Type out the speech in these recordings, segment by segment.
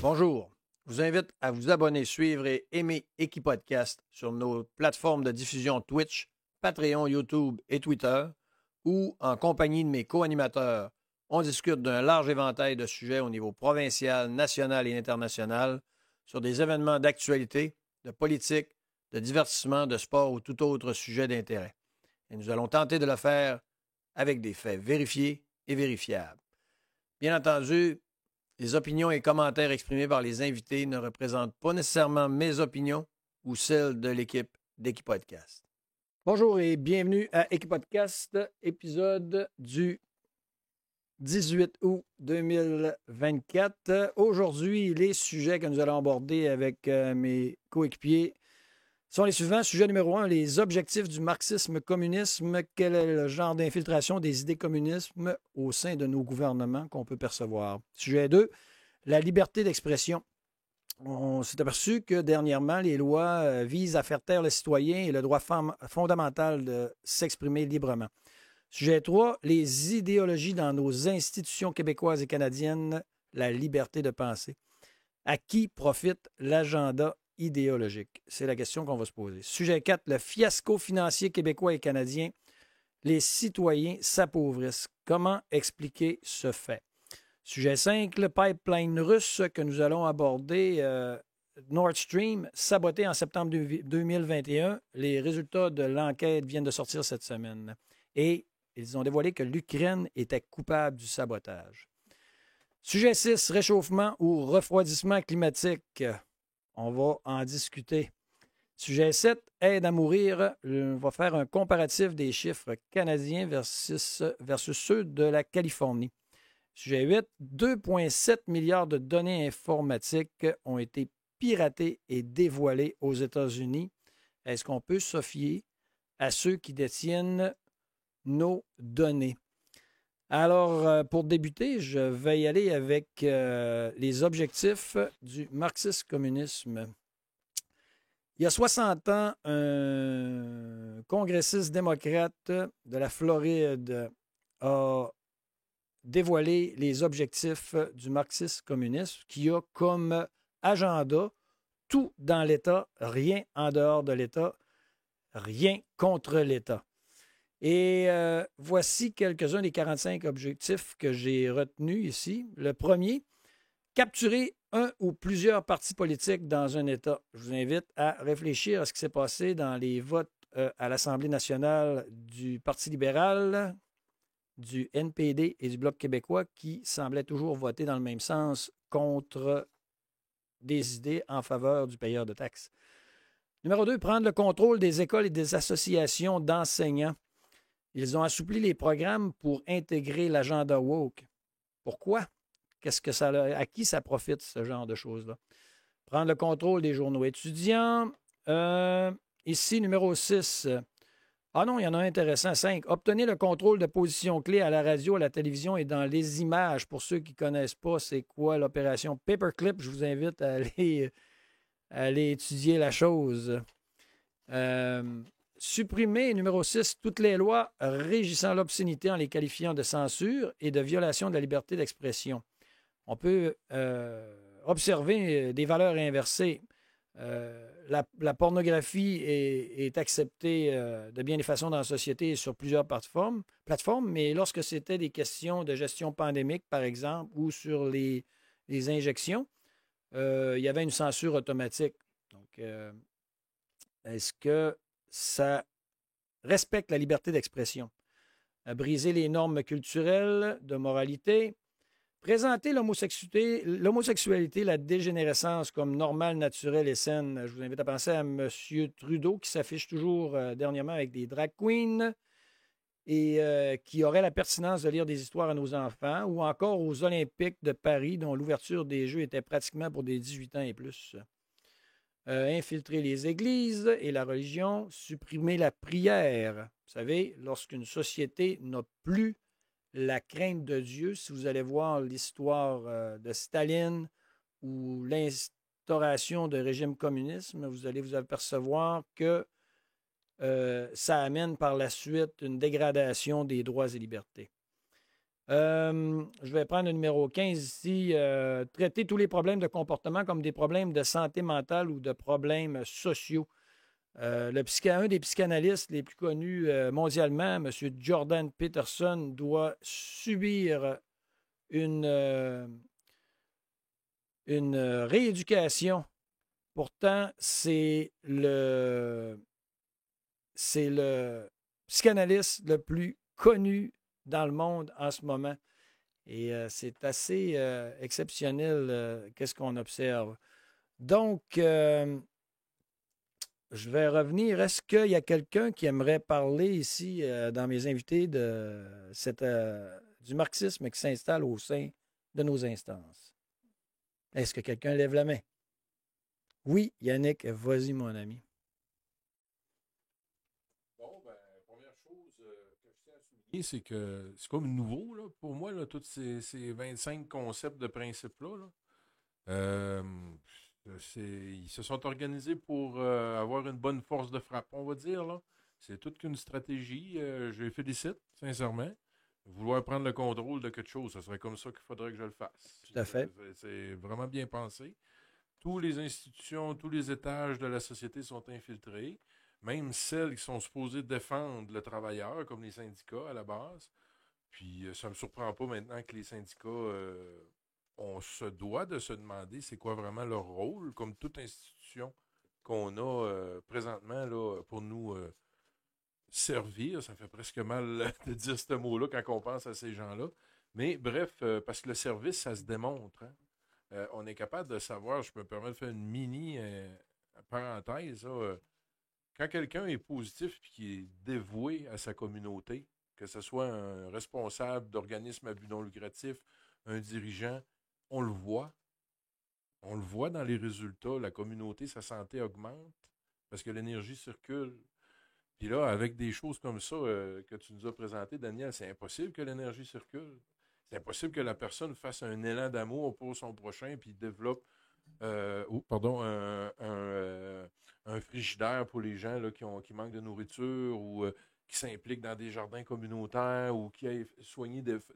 Bonjour. Je vous invite à vous abonner, suivre et aimer Équipodcast sur nos plateformes de diffusion Twitch, Patreon, YouTube et Twitter, où, en compagnie de mes co-animateurs, on discute d'un large éventail de sujets au niveau provincial, national et international sur des événements d'actualité, de politique, de divertissement, de sport ou tout autre sujet d'intérêt. Et nous allons tenter de le faire avec des faits vérifiés et vérifiables. Bien entendu, les opinions et commentaires exprimés par les invités ne représentent pas nécessairement mes opinions ou celles de l'équipe d'Équipodcast. Bonjour et bienvenue à Équipodcast, épisode du 18 août 2024. Aujourd'hui, les sujets que nous allons aborder avec mes coéquipiers sont les suivants. Sujet numéro 1, les objectifs du marxisme-communisme. Quel est le genre d'infiltration des idées communisme au sein de nos gouvernements qu'on peut percevoir? Sujet 2, la liberté d'expression. On s'est aperçu que dernièrement, les lois visent à faire taire le citoyen et le droit fondamental de s'exprimer librement. Sujet 3, les idéologies dans nos institutions québécoises et canadiennes, la liberté de penser. À qui profite l'agenda idéologique? C'est la question qu'on va se poser. Sujet 4, le fiasco financier québécois et canadien. Les citoyens s'appauvrissent. Comment expliquer ce fait? Sujet 5, le pipeline russe que nous allons aborder, Nord Stream, saboté en septembre 2021. Les résultats de l'enquête viennent de sortir cette semaine. Et ils ont dévoilé que l'Ukraine était coupable du sabotage. Sujet 6, réchauffement ou refroidissement climatique. On va en discuter. Sujet 7, aide à mourir. On va faire un comparatif des chiffres canadiens versus ceux de la Californie. Sujet 8, 2,7 milliards de données informatiques ont été piratées et dévoilées aux États-Unis. Est-ce qu'on peut se fier à ceux qui détiennent nos données? Alors, pour débuter, je vais y aller avec les objectifs du marxisme-communisme. Il y a 60 ans, un congressiste démocrate de la Floride a dévoilé les objectifs du marxisme-communisme qui a comme agenda tout dans l'État, rien en dehors de l'État, rien contre l'État. Et voici quelques-uns des 45 objectifs que j'ai retenus ici. Le premier, capturer un ou plusieurs partis politiques dans un État. Je vous invite à réfléchir à ce qui s'est passé dans les votes à l'Assemblée nationale du Parti libéral, du NPD et du Bloc québécois qui semblaient toujours voter dans le même sens contre des idées en faveur du payeur de taxes. Numéro 2, prendre le contrôle des écoles et des associations d'enseignants. Ils ont assoupli les programmes pour intégrer l'agenda woke. Pourquoi? À qui ça profite, ce genre de choses-là? Prendre le contrôle des journaux étudiants. Ici, numéro 6. Ah non, il y en a un intéressant. 5. Obtenir le contrôle de positions clés à la radio, à la télévision et dans les images. Pour ceux qui ne connaissent pas, c'est quoi l'opération Paperclip? Je vous invite à aller étudier la chose. Supprimer, numéro 6, toutes les lois régissant l'obscénité en les qualifiant de censure et de violation de la liberté d'expression. On peut observer des valeurs inversées. La pornographie est acceptée de bien des façons dans la société et sur plusieurs plateformes, mais lorsque c'était des questions de gestion pandémique, par exemple, ou sur les injections, il y avait une censure automatique. Donc, est-ce que ça respecte la liberté d'expression? Briser les normes culturelles de moralité. Présenter l'homosexualité, la dégénérescence comme normale, naturelle et saine. Je vous invite à penser à M. Trudeau qui s'affiche toujours dernièrement avec des drag queens et qui aurait la pertinence de lire des histoires à nos enfants, ou encore aux Olympiques de Paris dont l'ouverture des Jeux était pratiquement pour des 18 ans et plus. Infiltrer les églises et la religion, supprimer la prière. Vous savez, lorsqu'une société n'a plus la crainte de Dieu, si vous allez voir l'histoire de Staline ou l'instauration de régime communiste, vous allez vous apercevoir que ça amène par la suite une dégradation des droits et libertés. Je vais prendre le numéro 15 ici. Traiter tous les problèmes de comportement comme des problèmes de santé mentale ou de problèmes sociaux. Un des psychanalystes les plus connus mondialement, M. Jordan Peterson, doit subir une, euh, une rééducation. Pourtant, c'est le psychanalyste le plus connu dans le monde en ce moment. Et c'est assez exceptionnel qu'est-ce qu'on observe. Donc, je vais revenir. Est-ce qu'il y a quelqu'un qui aimerait parler ici dans mes invités du marxisme qui s'installe au sein de nos instances? Est-ce que quelqu'un lève la main? Oui, Yannick, vas-y, mon ami. Bon, ben, première chose que je tiens à souligner, c'est que c'est comme nouveau là, pour moi, là, tous ces 25 concepts de principes-là. Là. Euh, ils se sont organisés pour avoir une bonne force de frappe, on va dire. Là. C'est toute qu'une stratégie. Je les félicite, sincèrement. Vouloir prendre le contrôle de quelque chose, ce serait comme ça qu'il faudrait que je le fasse. Tout à fait. C'est vraiment bien pensé. Tous les institutions, tous les étages de la société sont infiltrés, même celles qui sont supposées défendre le travailleur, comme les syndicats à la base. Puis ça ne me surprend pas maintenant que les syndicats, on se doit de se demander c'est quoi vraiment leur rôle, comme toute institution qu'on a présentement là, pour nous servir. Ça fait presque mal de dire ce mot-là quand on pense à ces gens-là. Mais bref, parce que le service, ça se démontre. Hein. On est capable de savoir, je me permets de faire une mini parenthèse, là, quand quelqu'un est positif et qui est dévoué à sa communauté, que ce soit un responsable d'organisme à but non lucratif, un dirigeant, on le voit. On le voit dans les résultats. La communauté, sa santé augmente parce que l'énergie circule. Puis là, avec des choses comme ça que tu nous as présentées, Daniel, c'est impossible que l'énergie circule. C'est impossible que la personne fasse un élan d'amour pour son prochain puis développe un frigidaire pour les gens là, qui manquent de nourriture ou qui s'impliquent dans des jardins communautaires ou qui aient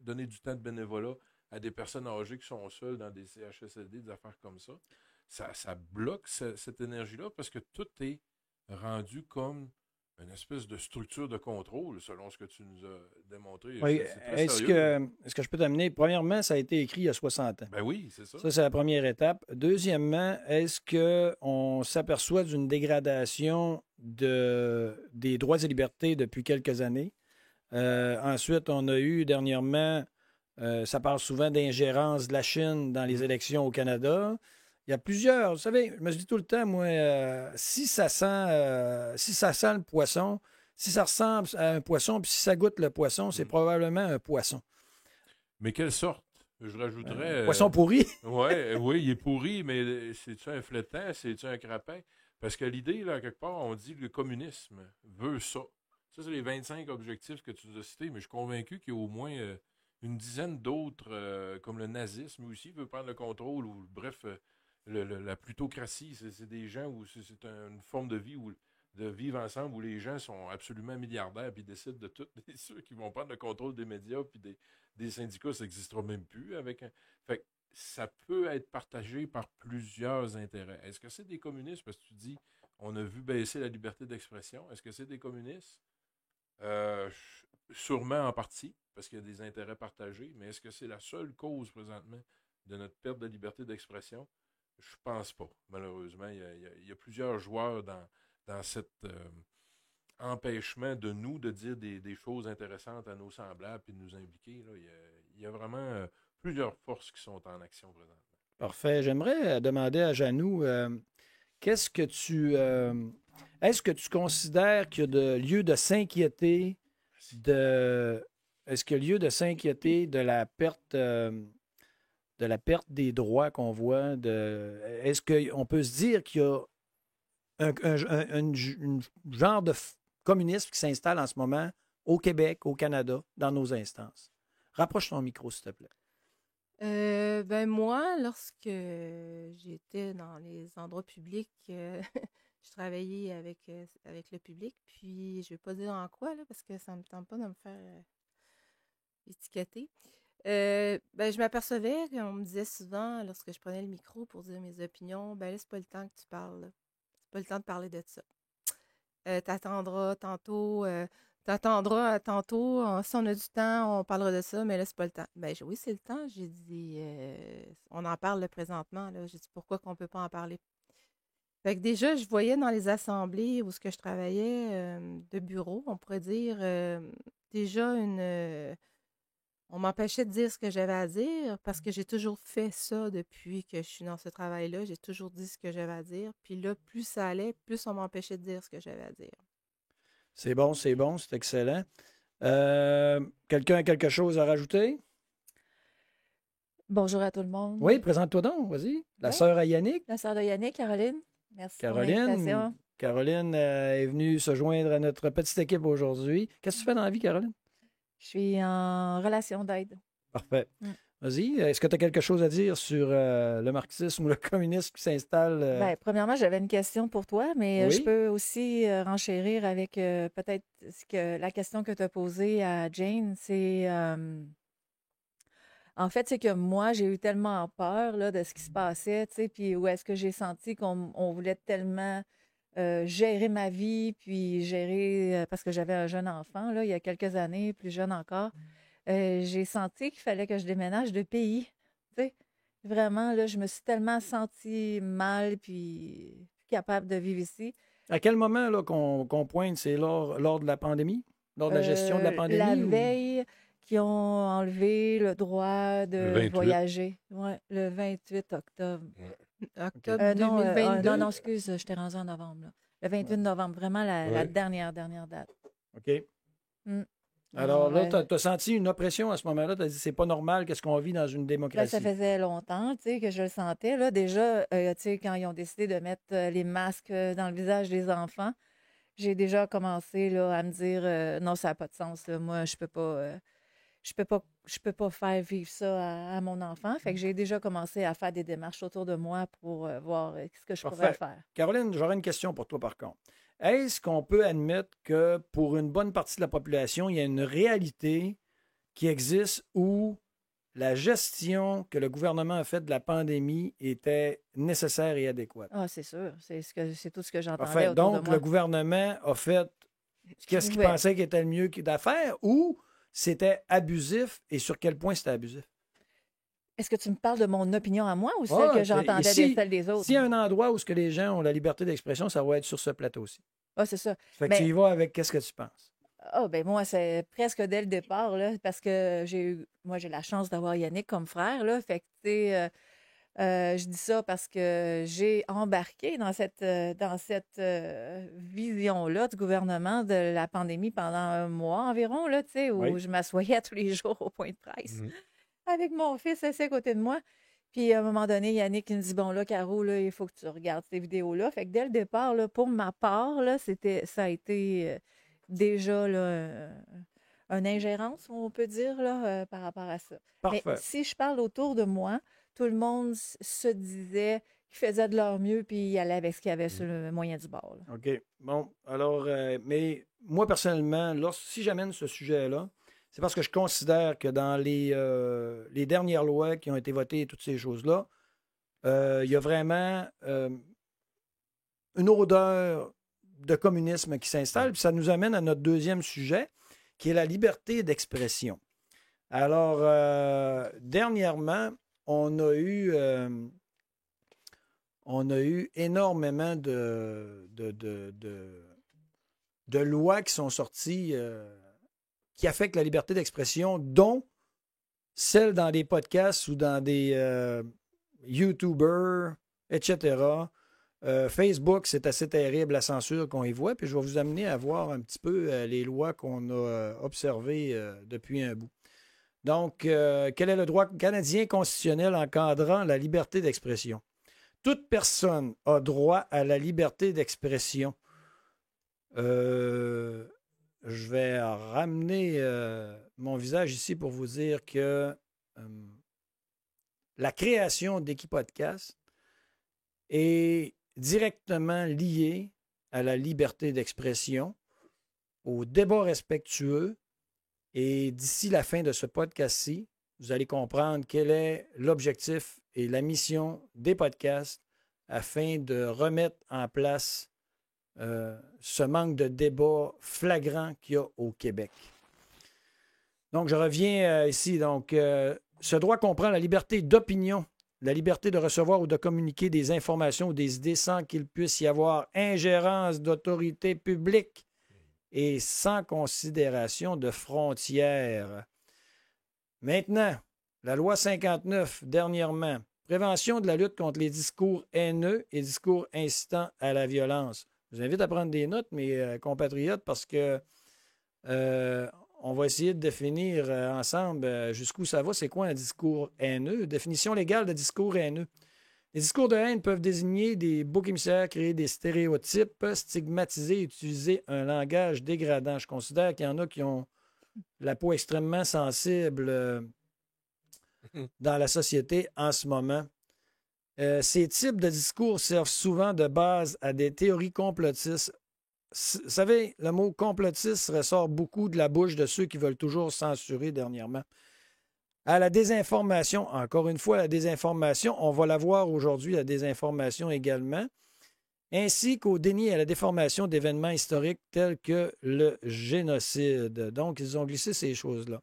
donné du temps de bénévolat à des personnes âgées qui sont seules dans des CHSLD, des affaires comme ça. Ça bloque cette énergie-là parce que tout est rendu comme une espèce de structure de contrôle, selon ce que tu nous as démontré. Oui. C'est très Est-ce sérieux, là. que, est-ce que je peux t'amener? Premièrement, ça a été écrit il y a 60 ans. Ben oui, c'est ça. Ça, c'est la première étape. Deuxièmement, est-ce qu'on s'aperçoit d'une dégradation des droits et libertés depuis quelques années? Ensuite, on a eu dernièrement, ça parle souvent d'ingérence de la Chine dans les Mm. élections au Canada. Il y a plusieurs, vous savez, je me dis tout le temps, moi, si ça sent le poisson, si ça ressemble à un poisson, puis si ça goûte le poisson, c'est Mm. probablement un poisson. Mais quelle sorte? Je rajouterais. Poisson pourri. Ouais, oui, il est pourri, mais c'est-tu un flétan? C'est-tu un crapin? Parce que l'idée, là, quelque part, on dit que le communisme veut ça. Ça, c'est les 25 objectifs que tu nous as cités, mais je suis convaincu qu'il y a au moins une dizaine d'autres, comme le nazisme aussi veut prendre le contrôle, ou bref, la plutocratie. C'est des gens où c'est une forme de vie où de vivre ensemble où les gens sont absolument milliardaires puis décident de tout. Et ceux qui vont prendre le contrôle des médias puis des syndicats, ça n'existera même plus avec un. Fait que ça peut être partagé par plusieurs intérêts. Est-ce que c'est des communistes? Parce que tu dis, on a vu baisser la liberté d'expression. Est-ce que c'est des communistes? Euh, Sûrement en partie, parce qu'il y a des intérêts partagés, mais est-ce que c'est la seule cause présentement de notre perte de liberté d'expression? Je pense pas, malheureusement. Il y a plusieurs joueurs dans cet empêchement de nous de dire des choses intéressantes à nos semblables et de nous impliquer. Là. Il y a vraiment plusieurs forces qui sont en action présentement. Parfait. J'aimerais demander à Janou, qu'est-ce que est-ce que tu considères qu'il y a de lieu de s'inquiéter Merci. de, est-ce qu'il y a lieu de s'inquiéter de la perte des droits qu'on voit, est-ce qu'on peut se dire qu'il y a un genre de communisme qui s'installe en ce moment au Québec, au Canada, dans nos instances? Rapproche ton micro, s'il te plaît. Ben moi, lorsque j'étais dans les endroits publics, je travaillais avec le public, puis je vais pas dire en quoi, là, parce que ça me tente pas de me faire étiqueter. Ben, je m'apercevais qu'on me disait souvent, lorsque je prenais le micro pour dire mes opinions, ben là, c'est pas le temps que tu parles, là. C'est pas le temps de parler de ça. T'attendras tantôt, si on a du temps, on parlera de ça, mais là, c'est pas le temps. Ben, oui, c'est le temps. J'ai dit, on en parle là, présentement, là. J'ai dit, pourquoi qu'on peut pas en parler? Fait que déjà, je voyais dans les assemblées où ce que je travaillais de bureau, on pourrait dire, déjà on m'empêchait de dire ce que j'avais à dire parce que j'ai toujours fait ça depuis que je suis dans ce travail-là. J'ai toujours dit ce que j'avais à dire. Puis là, plus ça allait, plus on m'empêchait de dire ce que j'avais à dire. C'est bon, c'est excellent. Quelqu'un a quelque chose à rajouter? Bonjour à tout le monde. Oui, présente-toi donc, vas-y. La Oui. sœur à Yannick. La sœur de Yannick, Caroline. Merci Caroline. pour l'invitation. Caroline est venue se joindre à notre petite équipe aujourd'hui. Qu'est-ce que tu fais dans la vie, Caroline? Je suis en relation d'aide. Parfait. Vas-y, est-ce que tu as quelque chose à dire sur le marxisme ou le communisme qui s'installe? Ben, premièrement, j'avais une question pour toi, mais Oui. je peux aussi renchérir avec peut-être la question que tu as posée à Jane. En fait, c'est que moi, j'ai eu tellement peur là, de ce qui se passait, tu sais, puis où est-ce que j'ai senti qu'on voulait tellement gérer ma vie, puis gérer, parce que j'avais un jeune enfant, là, il y a quelques années, plus jeune encore. J'ai senti qu'il fallait que je déménage de pays. Tu sais, vraiment, là, je me suis tellement sentie mal puis plus capable de vivre ici. À quel moment là, qu'on pointe? C'est lors de la pandémie? Lors de la gestion de la pandémie? La ou- veille qui ont enlevé le droit Le de 28. voyager. Ouais, le 28 octobre. Octobre Non, 2022. non, excuse, je t'ai rendu en novembre. Là. Le 28 novembre, vraiment la Ouais. dernière date. OK. Mm. Alors là, ouais. tu as senti une oppression à ce moment-là. Tu as dit c'est pas normal, qu'est-ce qu'on vit dans une Là, démocratie. ça faisait longtemps, tu sais, que je le sentais. Là, déjà, tu sais, quand ils ont décidé de mettre les masques dans le visage des enfants, j'ai déjà commencé là, à me dire non, ça n'a pas de sens. Là. Moi, je peux pas faire vivre ça à mon enfant. Fait que j'ai déjà commencé à faire des démarches autour de moi pour voir ce que je pourrais Parfait. faire. Caroline, j'aurais une question pour toi par contre. Est-ce qu'on peut admettre que pour une bonne partie de la population, il y a une réalité qui existe où la gestion que le gouvernement a faite de la pandémie était nécessaire et adéquate? Ah, c'est sûr. C'est tout ce que j'entendais Parfait. autour de Donc, moi. le gouvernement a fait qu'est-ce qu'il pouvait. pensait qui était le mieux d'affaire ou c'était abusif et sur quel point c'était abusif? Est-ce que tu me parles de mon opinion à moi ou celle Ah, que j'entendais si- celle des autres? S'il y a un endroit où ce que les gens ont la liberté d'expression, ça va être sur ce plateau-ci. Ah, c'est ça. Fait que Mais- tu y vas avec qu'est-ce que tu penses? Ah, ben moi, c'est presque dès le départ, là, parce que moi, j'ai la chance d'avoir Yannick comme frère, là. Fait que, tu sais, je dis ça parce que j'ai embarqué dans cette vision-là du gouvernement de la pandémie pendant un mois environ, là, tu sais, où Oui. je m'assoyais tous les jours au point de presse Mhm. avec mon fils assis à côté de moi. Puis à un moment donné, Yannick il me dit bon là, Caro, là, il faut que tu regardes ces vidéos-là. Fait que dès le départ, là, pour ma part, là, ça a été déjà là, une ingérence, on peut dire, là, par rapport à ça. Parfait. Mais si je parle autour de moi, tout le monde se disait qu'ils faisaient de leur mieux puis ils allaient avec ce qu'il y avait sur le moyen du bord. Là. OK. Bon, alors, mais moi, personnellement, si j'amène ce sujet-là, c'est parce que je considère que dans les dernières lois qui ont été votées et toutes ces choses-là, il y a vraiment une odeur de communisme qui s'installe. Puis ça nous amène à notre deuxième sujet, qui est la liberté d'expression. Alors, dernièrement, on a eu énormément de lois qui sont sorties qui affectent la liberté d'expression, dont celles dans des podcasts ou dans des YouTubers, etc. Facebook, c'est assez terrible la censure qu'on y voit. Puis je vais vous amener à voir un petit peu les lois qu'on a observées depuis un bout. Donc, quel est le droit canadien constitutionnel encadrant la liberté d'expression? Toute personne a droit à la liberté d'expression. Je vais ramener mon visage ici pour vous dire que la création d'Équipodcast est directement liée à la liberté d'expression, au débat respectueux. Et d'ici la fin de ce podcast-ci, vous allez comprendre quel est l'objectif et la mission des podcasts afin de remettre en place ce manque de débat flagrant qu'il y a au Québec. Donc, je reviens ici. Donc, ce droit comprend la liberté d'opinion, la liberté de recevoir ou de communiquer des informations ou des idées sans qu'il puisse y avoir ingérence d'autorité publique et sans considération de frontières. Maintenant, la loi 59, dernièrement, prévention de la lutte contre les discours haineux et discours incitant à la violence. Je vous invite à prendre des notes, mes compatriotes, parce que on va essayer de définir ensemble jusqu'où ça va. C'est quoi un discours haineux? Définition légale de discours haineux. Les discours de haine peuvent désigner des boucs émissaires, créer des stéréotypes, stigmatiser et utiliser un langage dégradant. Je considère qu'il y en a qui ont la peau extrêmement sensible dans la société en ce moment. Ces types de discours servent souvent de base à des théories complotistes. Vous savez, le mot complotiste ressort beaucoup de la bouche de ceux qui veulent toujours censurer dernièrement. À la désinformation, encore une fois, la désinformation, on va la voir aujourd'hui, la désinformation également, ainsi qu'au déni et à la déformation d'événements historiques tels que le génocide. Donc, ils ont glissé ces choses-là.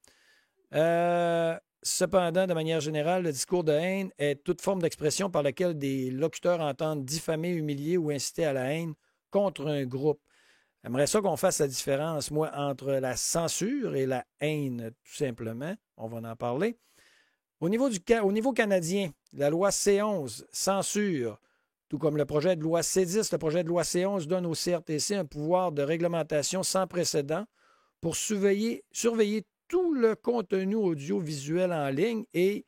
Cependant, de manière générale, le discours de haine est toute forme d'expression par laquelle des locuteurs entendent diffamer, humilier ou inciter à la haine contre un groupe. J'aimerais ça qu'on fasse la différence, moi, entre la censure et la haine, tout simplement. On va en parler. Au niveau canadien, la loi C11 censure, tout comme le projet de loi C10, le projet de loi C11 donne au CRTC un pouvoir de réglementation sans précédent pour surveiller tout le contenu audiovisuel en ligne et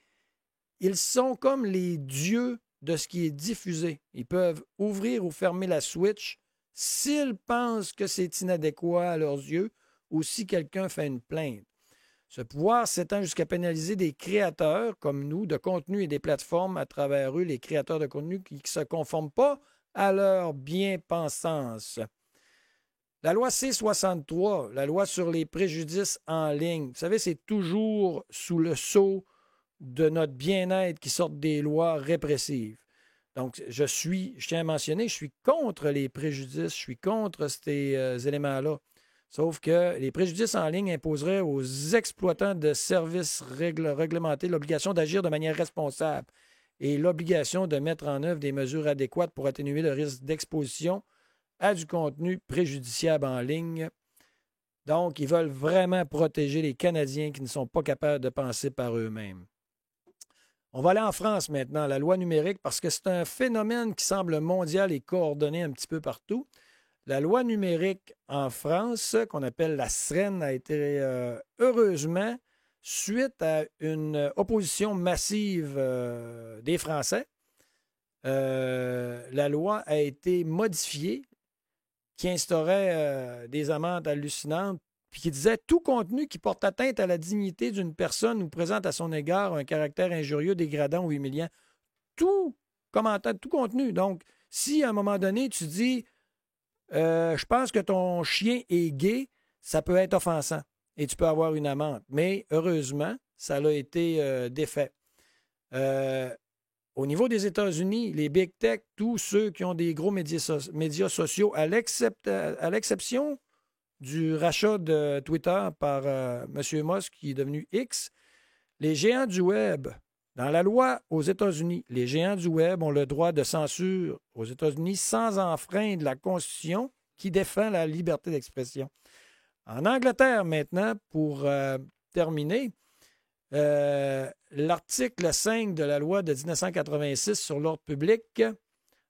ils sont comme les dieux de ce qui est diffusé. Ils peuvent ouvrir ou fermer la switch s'ils pensent que c'est inadéquat à leurs yeux ou si quelqu'un fait une plainte. Ce pouvoir s'étend jusqu'à pénaliser des créateurs comme nous de contenu et des plateformes à travers eux, les créateurs de contenu qui ne se conforment pas à leur bien-pensance. La loi C-63, la loi sur les préjudices en ligne, vous savez, c'est toujours sous le sceau de notre bien-être qui sortent des lois répressives. Donc, je tiens à mentionner, je suis contre les préjudices, je suis contre ces éléments-là. Sauf que les préjudices en ligne imposeraient aux exploitants de services réglementés l'obligation d'agir de manière responsable et l'obligation de mettre en œuvre des mesures adéquates pour atténuer le risque d'exposition à du contenu préjudiciable en ligne. Donc, ils veulent vraiment protéger les Canadiens qui ne sont pas capables de penser par eux-mêmes. On va aller en France maintenant, la loi numérique, parce que c'est un phénomène qui semble mondial et coordonné un petit peu partout. La loi numérique en France, qu'on appelle la SREN, a été heureusement, suite à une opposition massive des Français, la loi a été modifiée, qui instaurait des amendes hallucinantes, puis qui disait tout contenu qui porte atteinte à la dignité d'une personne ou présente à son égard un caractère injurieux, dégradant ou humiliant. Tout commentaire, tout contenu. Donc, si à un moment donné, tu dis je pense que ton chien est gay, ça peut être offensant et tu peux avoir une amende. Mais heureusement, ça a été défait. Au niveau des États-Unis, les big tech, tous ceux qui ont des gros médias sociaux, à l'exception du rachat de Twitter par M. Musk, qui est devenu X, les géants du Web, dans la loi aux États-Unis, les géants du Web ont le droit de censure aux États-Unis sans enfreindre la Constitution qui défend la liberté d'expression. En Angleterre, maintenant, pour terminer, l'article 5 de la loi de 1986 sur l'ordre public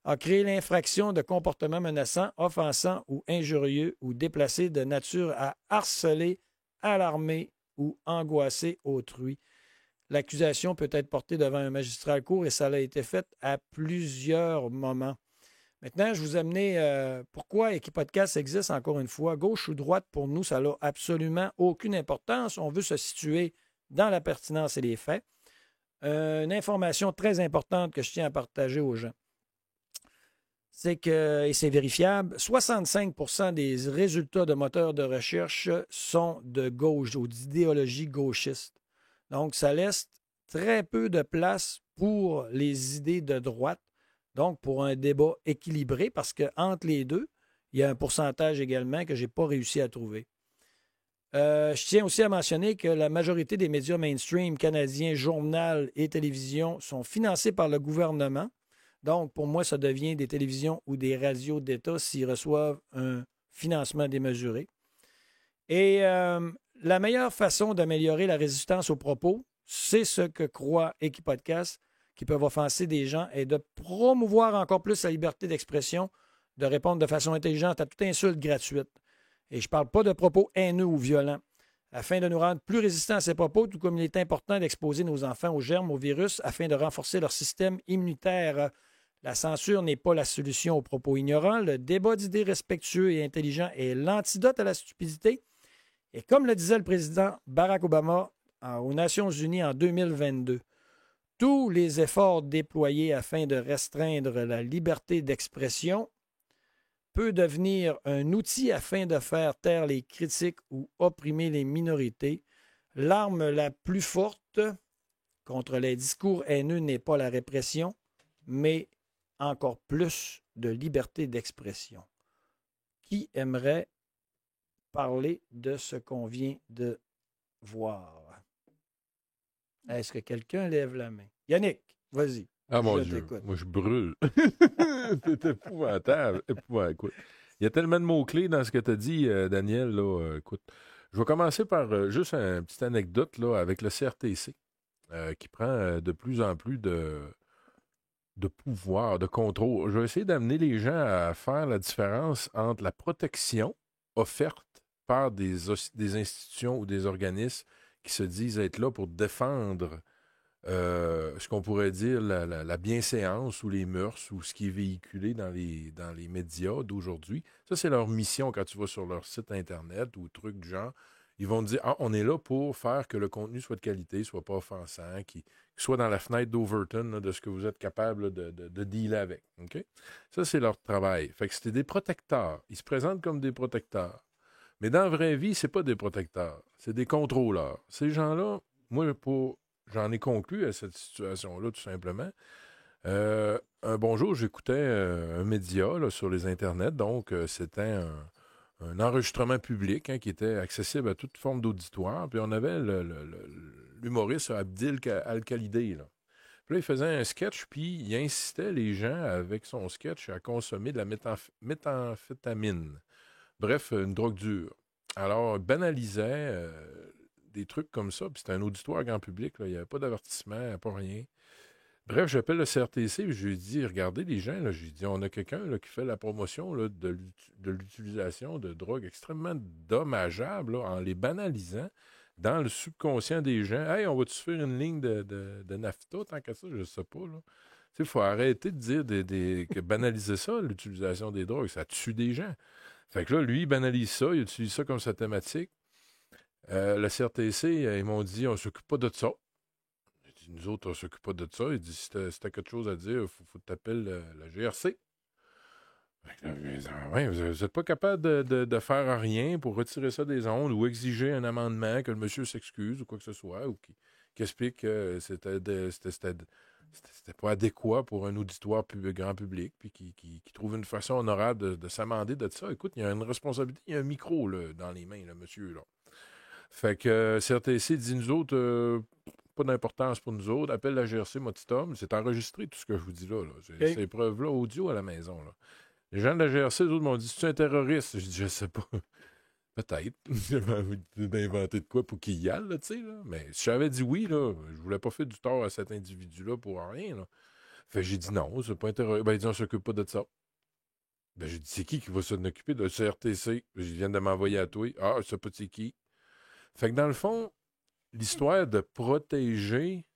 a créé l'infraction de comportement menaçant, offensant ou injurieux ou déplacé de nature à harceler, alarmer ou angoisser autrui. L'accusation peut être portée devant un magistrat à cour et ça a été fait à plusieurs moments. Maintenant, je vous ai amené pourquoi Équipodcast existe encore une fois. Gauche ou droite, pour nous, ça n'a absolument aucune importance. On veut se situer dans la pertinence et les faits. Une information très importante que je tiens à partager aux gens, c'est que, et c'est vérifiable, 65% des résultats de moteurs de recherche sont de gauche ou d'idéologie gauchiste. Donc, ça laisse très peu de place pour les idées de droite, donc pour un débat équilibré, parce qu'entre les deux, il y a un pourcentage également que je n'ai pas réussi à trouver. Je tiens aussi à mentionner que la majorité des médias mainstream canadiens, journal et télévision sont financés par le gouvernement. Donc, pour moi, ça devient des télévisions ou des radios d'État s'ils reçoivent un financement démesuré. Et la meilleure façon d'améliorer la résistance aux propos, c'est ce que croit Équipodcast, qui peuvent offenser des gens, et de promouvoir encore plus la liberté d'expression, de répondre de façon intelligente à toute insulte gratuite. Et je ne parle pas de propos haineux ou violents. Afin de nous rendre plus résistants à ces propos, tout comme il est important d'exposer nos enfants aux germes, aux virus, afin de renforcer leur système immunitaire. La censure n'est pas la solution aux propos ignorants. Le débat d'idées respectueux et intelligent est l'antidote à la stupidité. Et comme le disait le président Barack Obama aux Nations unies en 2022, tous les efforts déployés afin de restreindre la liberté d'expression peut devenir un outil afin de faire taire les critiques ou opprimer les minorités. L'arme la plus forte contre les discours haineux n'est pas la répression, mais encore plus de liberté d'expression. Qui aimerait parler de ce qu'on vient de voir? Est-ce que quelqu'un lève la main? Yannick, vas-y. Ah mon Je Dieu, t'écoute. moi je brûle. C'est épouvantable. Écoute. Il y a tellement de mots-clés dans ce que tu as dit, Daniel. Là, écoute, je vais commencer par juste une petite anecdote là, avec le CRTC, qui prend de plus en plus de pouvoir, de contrôle. Je vais essayer d'amener les gens à faire la différence entre la protection offerte par des institutions ou des organismes qui se disent être là pour défendre ce qu'on pourrait dire la bienséance ou les mœurs ou ce qui est véhiculé dans les médias d'aujourd'hui. Ça, c'est leur mission quand tu vas sur leur site Internet ou trucs du genre. Ils vont te dire, on est là pour faire que le contenu soit de qualité, soit pas offensant, qu'il soit dans la fenêtre d'Overton là, de ce que vous êtes capable là, de dealer avec. Okay? Ça, c'est leur travail. Fait que c'était des protecteurs. Ils se présentent comme des protecteurs. Mais dans la vraie vie, c'est pas des protecteurs. C'est des contrôleurs. Ces gens-là, moi, j'en ai conclu à cette situation-là, tout simplement. Un bonjour, j'écoutais un média là, sur les internets, donc c'était un enregistrement public qui était accessible à toute forme d'auditoire. Puis on avait l'humoriste Abdil Al-Khalidé. Là. Puis là, il faisait un sketch, puis il incitait les gens avec son sketch à consommer de la méthamphétamine. Bref, une drogue dure. Alors, il banalisait des trucs comme ça, puis c'était un auditoire grand public, là. Il n'y avait pas d'avertissement, pas rien. Bref, j'appelle le CRTC et je lui dis, regardez les gens, là, je lui dis, on a quelqu'un là, qui fait la promotion là, de l'utilisation de drogues extrêmement dommageables là, en les banalisant dans le subconscient des gens. Hey, on va-tu faire une ligne de NAFTA tant qu'à ça? Je ne sais pas. Il faut arrêter de dire que banaliser ça, l'utilisation des drogues, ça tue des gens. Fait que là, lui, il banalise ça, il utilise ça comme sa thématique. Le CRTC, ils m'ont dit, on ne s'occupe pas de ça. Nous autres, on ne s'occupe pas de ça. Il dit, si tu as quelque chose à dire, il faut t'appeler la GRC. Ouais, vous n'êtes pas capable de faire rien pour retirer ça des ondes ou exiger un amendement, que le monsieur s'excuse ou quoi que ce soit, ou qu'il explique que c'était pas adéquat pour un auditoire grand public, puis qui trouve une façon honorable de s'amender de ça. Écoute, il y a une responsabilité, il y a un micro là, dans les mains, le monsieur. Là. Fait que CRTC dit, nous autres... pas d'importance pour nous autres. Appelle la GRC Motitom. C'est enregistré tout ce que je vous dis là. J'ai ces preuves-là audio à la maison. Là. Les gens de la GRC, eux autres m'ont dit, c'est-tu un terroriste? Je dis, je sais pas. Peut-être. J'avais envie d'inventer de quoi pour qu'il y aille, là, tu sais. Là. Mais si j'avais dit oui, là, je voulais pas faire du tort à cet individu-là pour rien. Là. Fait que j'ai dit non, c'est pas un terroriste. Ben, il dit, on s'occupe pas de ça. Ben, j'ai dit, c'est qui va s'en occuper de CRTC? Je viens de m'envoyer à toi. Ah, je sais pas c'est qui. Fait que dans le fond, l'histoire de protéger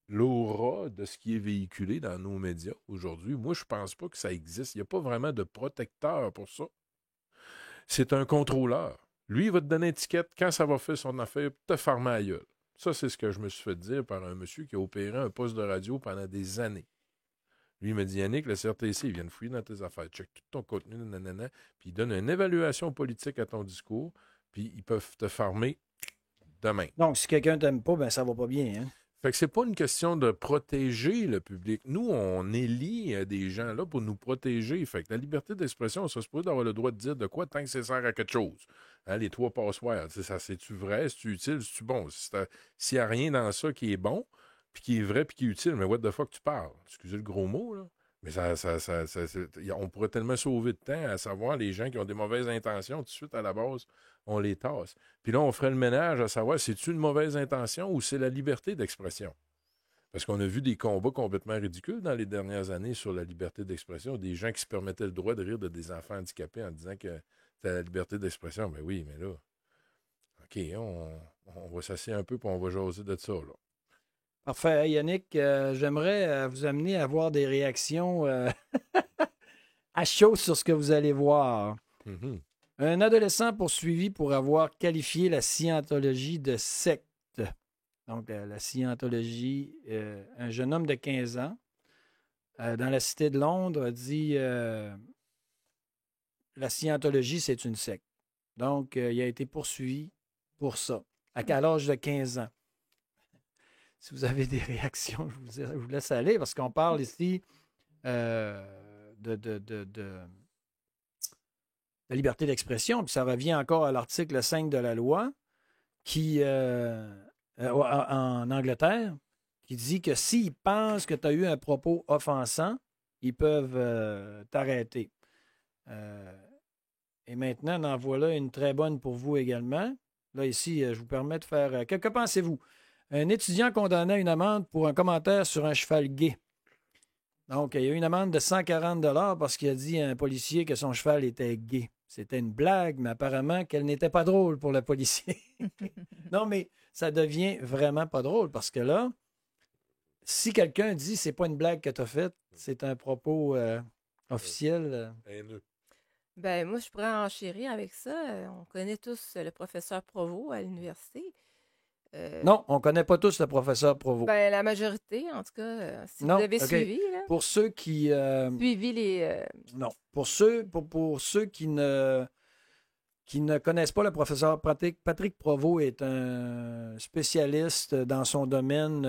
l'aura de ce qui est véhiculé dans nos médias aujourd'hui, moi, je pense pas que ça existe. Il n'y a pas vraiment de protecteur pour ça. C'est un contrôleur. Lui, il va te donner une étiquette. Quand ça va faire son affaire, te farmer à gueule. Ça, c'est ce que je me suis fait dire par un monsieur qui a opéré un poste de radio pendant des années. Lui, il m'a dit, Yannick, le CRTC, il vient de fouiller dans tes affaires. Check tout ton contenu, nanana, puis il donne une évaluation politique à ton discours, puis ils peuvent te farmer demain. Donc, si quelqu'un t'aime pas, ben ça va pas bien. Hein? Fait que c'est pas une question de protéger le public. Nous, on élit des gens là pour nous protéger. Fait que la liberté d'expression, on se suppose d'avoir le droit de dire de quoi tant que ça sert à quelque chose. Hein, les 3 passoires, ça, c'est-tu vrai, c'est-tu utile, c'est-tu bon? S'il n'y a rien dans ça qui est bon, puis qui est vrai, puis qui est utile, mais what the fuck tu parles? Excusez le gros mot, là. Mais on pourrait tellement sauver de temps à savoir les gens qui ont des mauvaises intentions, tout de suite à la base, on les tasse. Puis là, on ferait le ménage à savoir c'est-tu une mauvaise intention ou c'est la liberté d'expression. Parce qu'on a vu des combats complètement ridicules dans les dernières années sur la liberté d'expression, des gens qui se permettaient le droit de rire de des enfants handicapés en disant que c'était la liberté d'expression. Mais oui, mais là, OK, on va s'asseoir un peu et on va jaser de ça, là. Parfait. Hey, Yannick, j'aimerais vous amener à avoir des réactions à chaud sur ce que vous allez voir. Mhm. Un adolescent poursuivi pour avoir qualifié la scientologie de secte. Donc, la scientologie, un jeune homme de 15 ans dans la cité de Londres a dit la scientologie, c'est une secte. Donc, il a été poursuivi pour ça, à l'âge de 15 ans. Si vous avez des réactions, je vous laisse aller parce qu'on parle ici de la liberté d'expression. Puis ça revient encore à l'article 5 de la loi qui, en Angleterre, qui dit que s'ils pensent que tu as eu un propos offensant, ils peuvent t'arrêter. Et maintenant, en voilà une très bonne pour vous également. Là, ici, je vous permets de faire... que pensez-vous? Un étudiant condamné à une amende pour un commentaire sur un cheval gay. Donc, il y a eu une amende de 140 $ parce qu'il a dit à un policier que son cheval était gay. C'était une blague, mais apparemment qu'elle n'était pas drôle pour le policier. Non, mais ça devient vraiment pas drôle parce que là, si quelqu'un dit c'est pas une blague que tu as faite, c'est un propos officiel. Haineux. Ben, moi, je pourrais enchérir avec ça. On connaît tous le professeur Provost à l'université. Non, on ne connaît pas tous le professeur Provost. Ben, la majorité, en tout cas, si Non, vous avez OK. suivi, là, Pour ceux qui... suivi les... Non. Pour ceux qui ne connaissent pas le professeur Patrick Provost est un spécialiste dans son domaine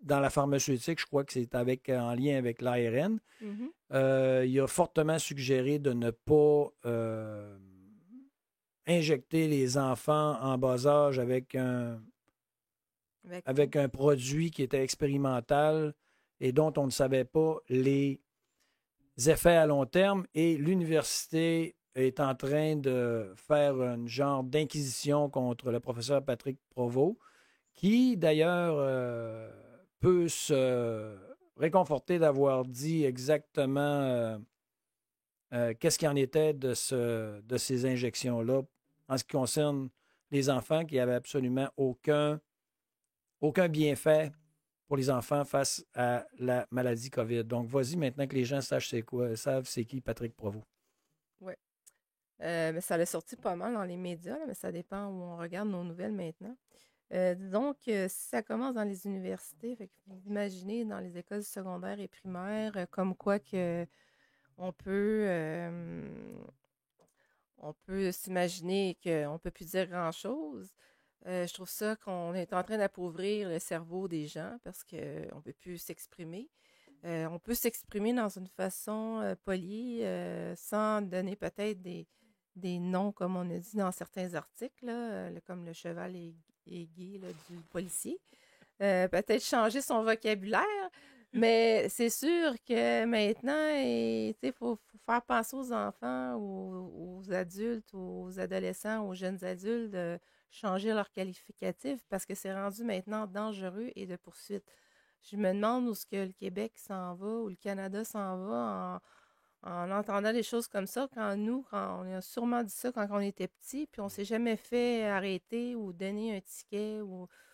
dans la pharmaceutique. Je crois que c'est en lien avec l'ARN. Mhm. Il a fortement suggéré de ne pas injecter les enfants en bas âge avec un produit qui était expérimental et dont on ne savait pas les effets à long terme. Et l'université est en train de faire un genre d'inquisition contre le professeur Patrick Provost, qui d'ailleurs peut se réconforter d'avoir dit exactement qu'est-ce qu'il en était de ces injections-là en ce qui concerne les enfants qui n'avaient absolument aucun bienfait pour les enfants face à la maladie COVID. Donc, vas-y maintenant que les gens savent c'est qui Patrick Provost. Oui. Mais ça l'a sorti pas mal dans les médias, là, mais ça dépend où on regarde nos nouvelles maintenant. Donc, si ça commence dans les universités, fait que vous imaginez dans les écoles secondaires et primaires, comme quoi que on peut s'imaginer qu'on ne peut plus dire grand-chose. Je trouve ça qu'on est en train d'appauvrir le cerveau des gens parce qu'on ne peut plus s'exprimer. On peut s'exprimer dans une façon polie sans donner peut-être des noms, comme on a dit dans certains articles, là, comme le cheval est gay là, du policier. Peut-être changer son vocabulaire, mais c'est sûr que maintenant, il faut faire penser aux enfants, aux adultes, aux adolescents, aux jeunes adultes de changer leur qualificatif parce que c'est rendu maintenant dangereux et de poursuite. Je me demande où est-ce que le Québec s'en va, ou le Canada s'en va en entendant des choses comme ça, quand on a sûrement dit ça quand on était petit, puis on s'est jamais fait arrêter ou donner un ticket.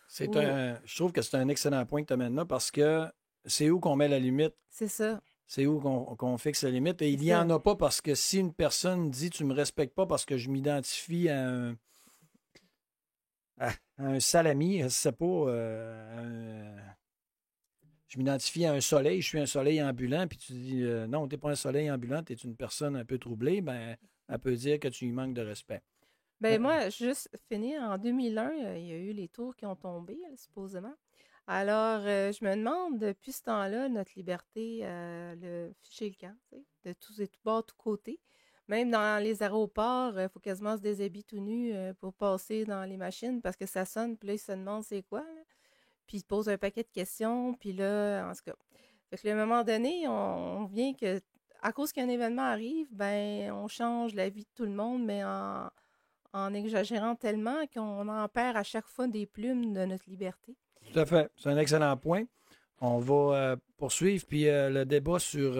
Je trouve que c'est un excellent point que tu amènes là parce que c'est où qu'on met la limite. C'est ça. C'est où qu'on fixe la limite. Et il n'y en a pas parce que si une personne dit « tu ne me respectes pas parce que je m'identifie à un salami, je ne sais pas, je m'identifie à un soleil, je suis un soleil ambulant, puis tu dis non, tu n'es pas un soleil ambulant, tu es une personne un peu troublée », ben, elle peut dire que tu lui manques de respect. Ben moi, juste finir, en 2001, il y a eu les tours qui ont tombé, là, supposément. Alors, je me demande, depuis ce temps-là, notre liberté, le fichier le camp, tu sais, de tous et tous bords, tous côtés. Même dans les aéroports, il faut quasiment se déshabiller tout nu pour passer dans les machines parce que ça sonne, puis là, ils se demandent c'est quoi, là. Puis ils te posent un paquet de questions, puis là, en tout cas. Fait que, à un moment donné, on vient que, à cause qu'un événement arrive, ben, on change la vie de tout le monde, mais en exagérant tellement qu'on en perd à chaque fois des plumes de notre liberté. Tout à fait. C'est un excellent point. On va poursuivre. Puis le débat sur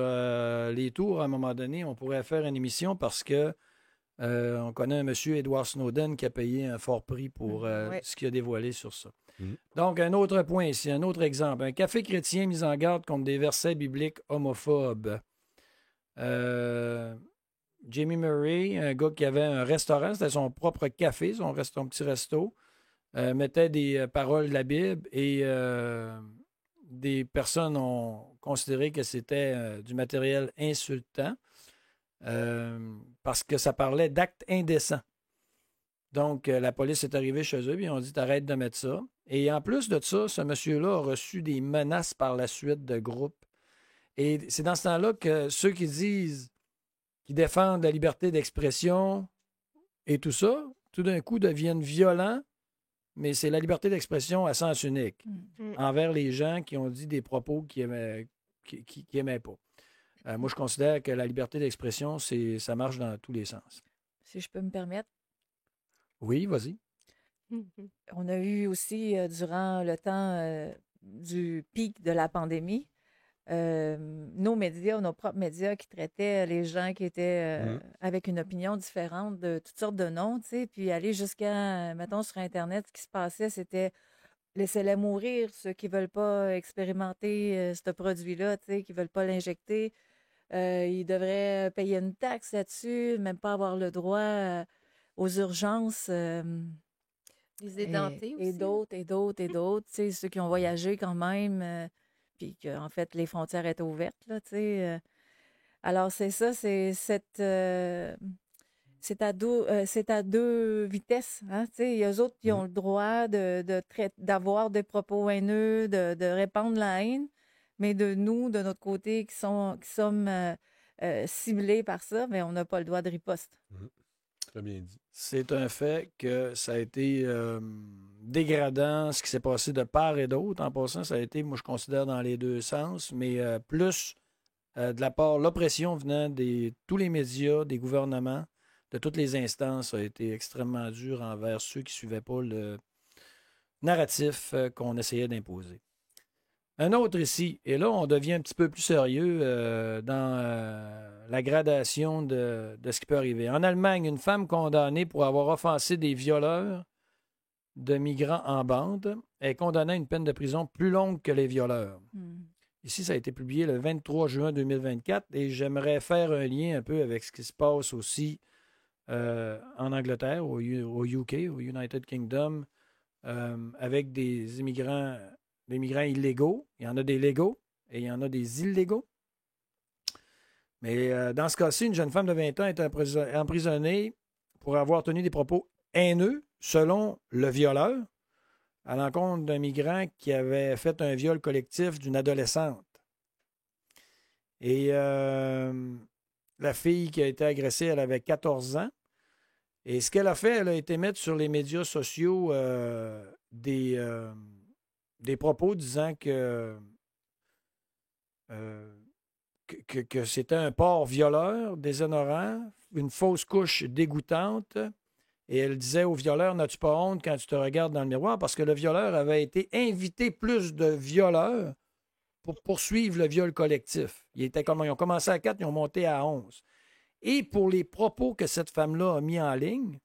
les tours, à un moment donné, on pourrait faire une émission parce que on connaît un monsieur, Edward Snowden, qui a payé un fort prix pour Ouais. ce qu'il a dévoilé sur ça. Mhm. Donc, un autre point ici, un autre exemple. Un café chrétien mis en garde contre des versets bibliques homophobes. Jamie Murray, un gars qui avait un restaurant, c'était son propre café, son petit resto, mettait des paroles de la Bible et des personnes ont considéré que c'était du matériel insultant parce que ça parlait d'actes indécents. Donc, la police est arrivée chez eux et ils ont dit t'arrêtes de mettre ça. Et en plus de ça, ce monsieur-là a reçu des menaces par la suite de groupes. Et c'est dans ce temps-là que ceux qui disent qu'ils défendent la liberté d'expression et tout ça, tout d'un coup deviennent violents, mais c'est la liberté d'expression à sens unique envers les gens qui ont dit des propos qu'ils n'aimaient pas. Moi, je considère que la liberté d'expression, ça marche dans tous les sens. Si je peux me permettre. Oui, vas-y. On a eu aussi, durant le temps du pic de la pandémie, nos médias, nos propres médias qui traitaient les gens qui étaient avec une opinion différente de toutes sortes de noms, tu sais, puis aller jusqu'à, mettons, sur Internet, ce qui se passait, c'était laissez-les mourir, ceux qui ne veulent pas expérimenter ce produit-là, tu sais, qui ne veulent pas l'injecter. Ils devraient payer une taxe là-dessus, même pas avoir le droit aux urgences. Les édentés aussi. Et d'autres, tu sais, ceux qui ont voyagé quand même, puis qu'en fait, les frontières étaient ouvertes, là, tu sais. Alors, c'est ça, c'est à deux vitesses, hein, tu sais. Il y a eux autres qui ont le droit d'avoir des propos haineux, de répandre la haine, mais de nous, de notre côté, qui sommes ciblés par ça, mais on n'a pas le droit de riposte. Très bien dit. C'est un fait que ça a été dégradant, ce qui s'est passé de part et d'autre. En passant, ça a été, moi, je considère, dans les deux sens, mais plus de la part, l'oppression venant de tous les médias, des gouvernements, de toutes les instances, a été extrêmement dur envers ceux qui ne suivaient pas le narratif qu'on essayait d'imposer. Un autre ici, et là, on devient un petit peu plus sérieux dans la gradation de ce qui peut arriver. En Allemagne, une femme condamnée pour avoir offensé des violeurs de migrants en bande est condamnée à une peine de prison plus longue que les violeurs. Ici, ça a été publié le 23 juin 2024 et j'aimerais faire un lien un peu avec ce qui se passe aussi en Angleterre, au UK, au United Kingdom, avec des migrants illégaux. Il y en a des légaux et il y en a des illégaux. Mais dans ce cas-ci, une jeune femme de 20 ans est emprisonnée pour avoir tenu des propos haineux, selon le violeur, à l'encontre d'un migrant qui avait fait un viol collectif d'une adolescente. Et la fille qui a été agressée, elle avait 14 ans. Et ce qu'elle a fait, elle a été mettre sur les médias sociaux des propos disant que c'était un porc violeur, déshonorant, une fausse couche dégoûtante. Et elle disait au violeur, n'as-tu pas honte quand tu te regardes dans le miroir? Parce que le violeur avait été invité plus de violeurs pour poursuivre le viol collectif. Ils ont commencé à 4, ils ont monté à 11. Et pour les propos que cette femme-là a mis en ligne,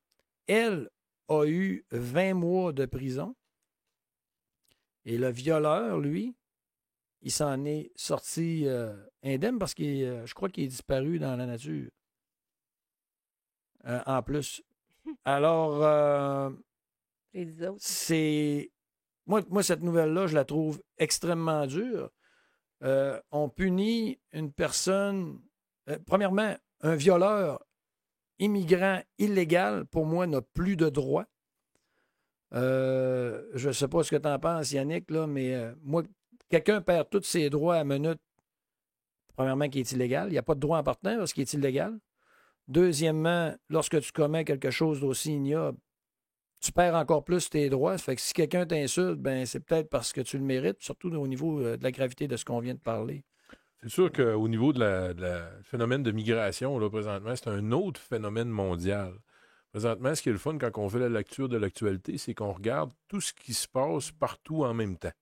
elle a eu 20 mois de prison. Et le violeur, lui, il s'en est sorti indemne parce que je crois qu'il est disparu dans la nature. En plus. Alors, c'est... Moi, cette nouvelle-là, je la trouve extrêmement dure. On punit une personne... premièrement, un violeur immigrant illégal, pour moi, n'a plus de droits. Je ne sais pas ce que tu en penses, Yannick, là, mais moi, quelqu'un perd tous ses droits à minute, premièrement, qui est illégal. Il n'y a pas de droit en partant parce qu'il est illégal. Deuxièmement, lorsque tu commets quelque chose d'aussi ignoble, tu perds encore plus tes droits. Ça fait que si quelqu'un t'insulte, ben c'est peut-être parce que tu le mérites, surtout au niveau de la gravité de ce qu'on vient de parler. C'est sûr qu'au niveau du phénomène de migration, là, présentement, c'est un autre phénomène mondial. Présentement, ce qui est le fun quand on fait la lecture de l'actualité, c'est qu'on regarde tout ce qui se passe partout en même temps.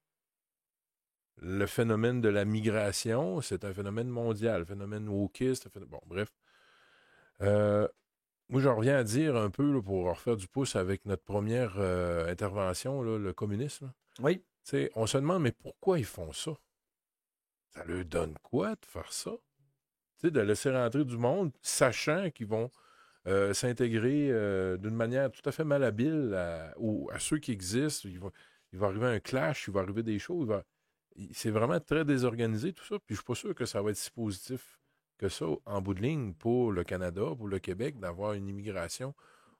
Le phénomène de la migration, c'est un phénomène mondial, un phénomène wokiste. Bon, bref. Moi, j'en reviens à dire un peu, là, pour refaire du pouce avec notre première intervention, là, le communisme. Oui. T'sais, on se demande, mais pourquoi ils font ça? Ça leur donne quoi de faire ça? T'sais, de laisser rentrer du monde, sachant qu'ils vont s'intégrer d'une manière tout à fait malhabile à ceux qui existent. Il va arriver un clash, il va arriver des choses. C'est vraiment très désorganisé, tout ça. Puis je suis pas sûr que ça va être si positif que ça, en bout de ligne, pour le Canada, pour le Québec, d'avoir une immigration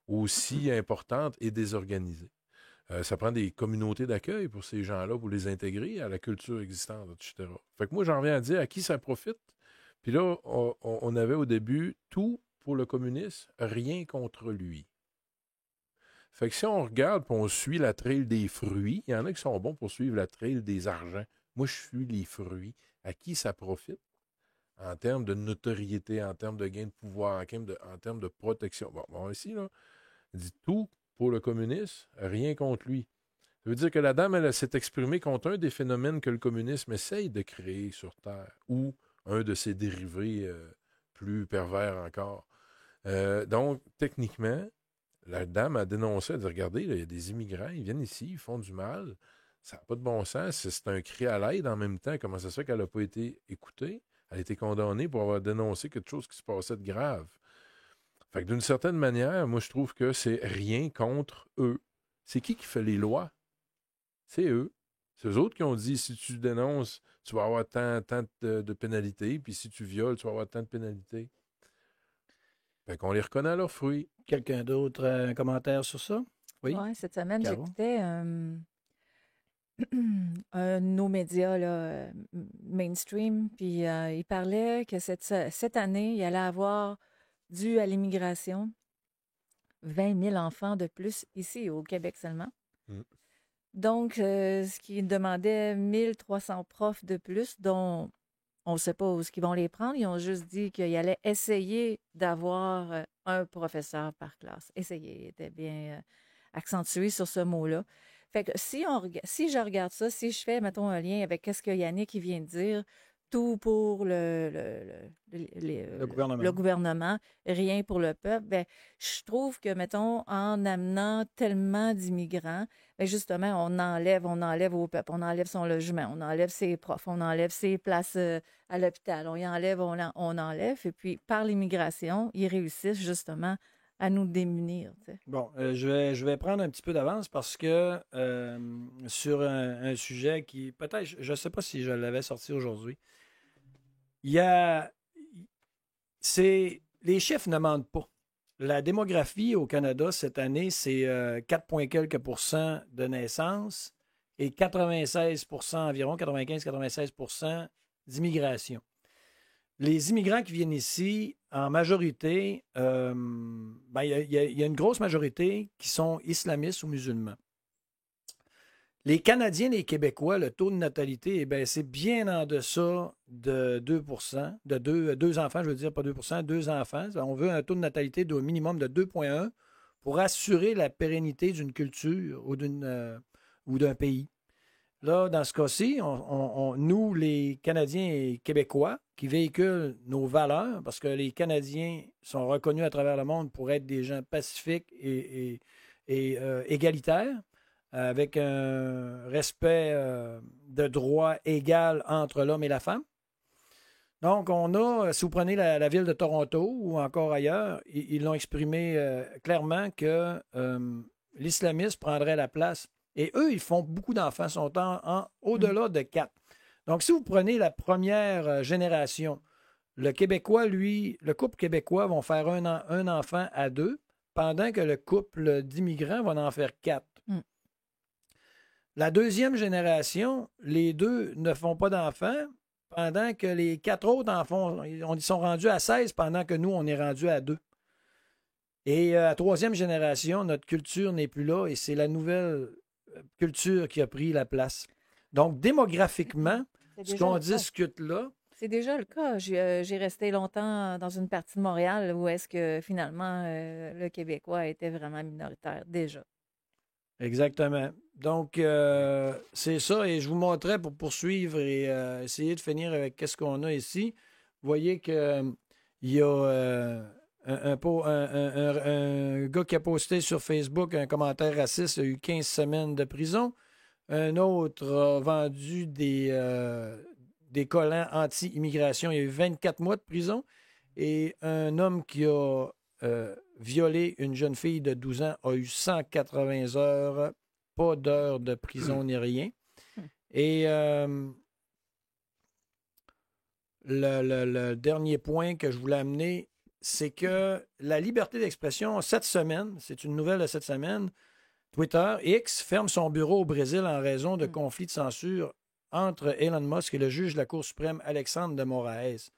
aussi importante et désorganisée. Ça prend des communautés d'accueil pour ces gens-là, pour les intégrer à la culture existante, etc. Fait que moi, j'en reviens à dire à qui ça profite. Puis là, on avait au début tout pour le communisme, rien contre lui. Fait que si on regarde et on suit la trail des fruits, il y en a qui sont bons pour suivre la trail des argents. Moi, je suis les fruits. À qui ça profite? En termes de notoriété, en termes de gain de pouvoir, en termes de protection. Bon, ici, là, il dit tout pour le communisme, rien contre lui. Ça veut dire que la dame, elle s'est exprimée contre un des phénomènes que le communisme essaye de créer sur Terre, ou un de ses dérivés plus pervers encore. Donc, techniquement, la dame a dénoncé, elle a dit, regardez, il y a des immigrants, ils viennent ici, ils font du mal. Ça n'a pas de bon sens. C'est un cri à l'aide en même temps. Comment ça se fait qu'elle n'a pas été écoutée? Elle a été condamnée pour avoir dénoncé quelque chose qui se passait de grave. Fait que d'une certaine manière, moi, je trouve que c'est rien contre eux. C'est qui fait les lois? C'est eux. C'est eux autres qui ont dit, si tu dénonces, tu vas avoir tant de pénalités, puis si tu violes, tu vas avoir tant de pénalités. Fait qu'on les reconnaît à leurs fruits. Quelqu'un d'autre a un commentaire sur ça? Oui. Ouais, cette semaine, Caro? j'écoutais nos médias là, mainstream, puis il parlait que cette année, il allait avoir, dû à l'immigration, 20 000 enfants de plus ici au Québec seulement. Mm. Donc, ce qui demandait 1300 profs de plus, dont on ne sait pas où ils vont les prendre. Ils ont juste dit qu'ils allaient essayer d'avoir un professeur par classe. Essayer, il était bien accentué sur ce mot-là. Fait que si je regarde ça, si je fais, mettons, un lien avec ce que Yannick vient de dire, tout pour le gouvernement, rien pour le peuple, ben, je trouve que, mettons, en amenant tellement d'immigrants, ben justement, on enlève au peuple, on enlève son logement, on enlève ses profs, on enlève ses places à l'hôpital, on y enlève, on enlève, et puis par l'immigration, ils réussissent justement à nous démunir. T'sais. Bon, je vais prendre un petit peu d'avance parce que sur un sujet qui, peut-être, je ne sais pas si je l'avais sorti aujourd'hui, les chiffres ne mentent pas. La démographie au Canada cette année, c'est 4, quelques pourcents de naissance et 96 environ, 95-96 d'immigration. Les immigrants qui viennent ici, en majorité, il y a une grosse majorité qui sont islamistes ou musulmans. Les Canadiens et les Québécois, le taux de natalité, c'est bien en deçà de 2 de deux enfants, je veux dire, pas 2 2 enfants. On veut un taux de natalité au minimum de 2,1 pour assurer la pérennité d'une culture ou d'un pays. Là, dans ce cas-ci, nous, les Canadiens et Québécois, qui véhiculent nos valeurs, parce que les Canadiens sont reconnus à travers le monde pour être des gens pacifiques et égalitaires, avec un respect de droit égal entre l'homme et la femme. Donc, si vous prenez la ville de Toronto ou encore ailleurs, ils l'ont exprimé clairement que l'islamisme prendrait la place. Et eux, ils font beaucoup d'enfants, sont au-delà de 4. Donc, si vous prenez la première génération Le Québécois, lui, le couple québécois vont faire un enfant à 2, pendant que le couple d'immigrants va en faire 4. Mm. La deuxième génération, les 2 ne font pas d'enfants, pendant que les 4 autres en font. Ils sont rendus à 16, pendant que nous, on est rendus à 2. Et la troisième génération, notre culture n'est plus là et c'est la nouvelle culture qui a pris la place. Donc, démographiquement, C'est ce déjà qu'on le cas. discute là, C'est déjà le cas. J'ai resté longtemps dans une partie de Montréal où est-ce que finalement le Québécois était vraiment minoritaire déjà. exactement. Donc, c'est ça. Et je vous montrais pour poursuivre et essayer de finir avec qu'est-ce qu'on a ici. Vous voyez qu'il y a un gars qui a posté sur Facebook un commentaire raciste, a eu 15 semaines de prison. Un autre a vendu des collants anti-immigration. Il y a eu 24 mois de prison. Et un homme qui a violé une jeune fille de 12 ans a eu 180 heures, pas d'heures de prison ni rien. Et le dernier point que je voulais amener, c'est que la liberté d'expression, cette semaine, c'est une nouvelle de cette semaine, Twitter, X, ferme son bureau au Brésil en raison de conflits de censure entre Elon Musk et le juge de la Cour suprême, Alexandre de Moraes.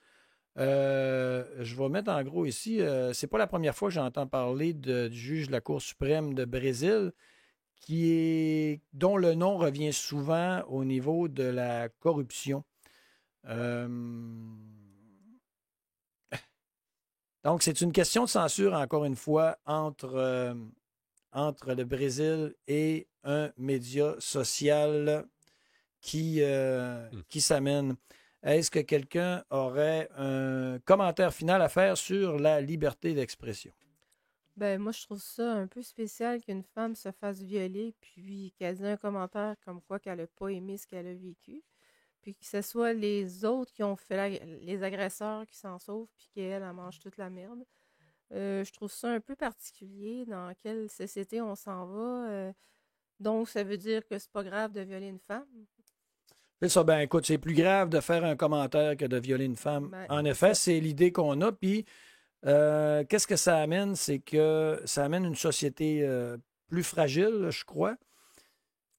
Je vais mettre en gros ici, c'est pas la première fois que j'entends parler du juge de la Cour suprême de Brésil, dont le nom revient souvent au niveau de la corruption. Donc, c'est une question de censure, encore une fois, entre le Brésil et un média social qui s'amène. Est-ce que quelqu'un aurait un commentaire final à faire sur la liberté d'expression? Ben, moi, je trouve ça un peu spécial qu'une femme se fasse violer, puis qu'elle dise un commentaire comme quoi qu'elle n'a pas aimé ce qu'elle a vécu, puis que ce soit les autres qui ont fait les agresseurs qui s'en sauvent, puis qu'elle, elle mange toute la merde. Je trouve ça un peu particulier dans quelle société on s'en va. Donc, ça veut dire que c'est pas grave de violer une femme. C'est ça, ben écoute, c'est plus grave de faire un commentaire que de violer une femme. Ben, En c'est effet, ça. c'est l'idée qu'on a. Puis, qu'est-ce que ça amène? C'est que ça amène une société plus fragile, je crois.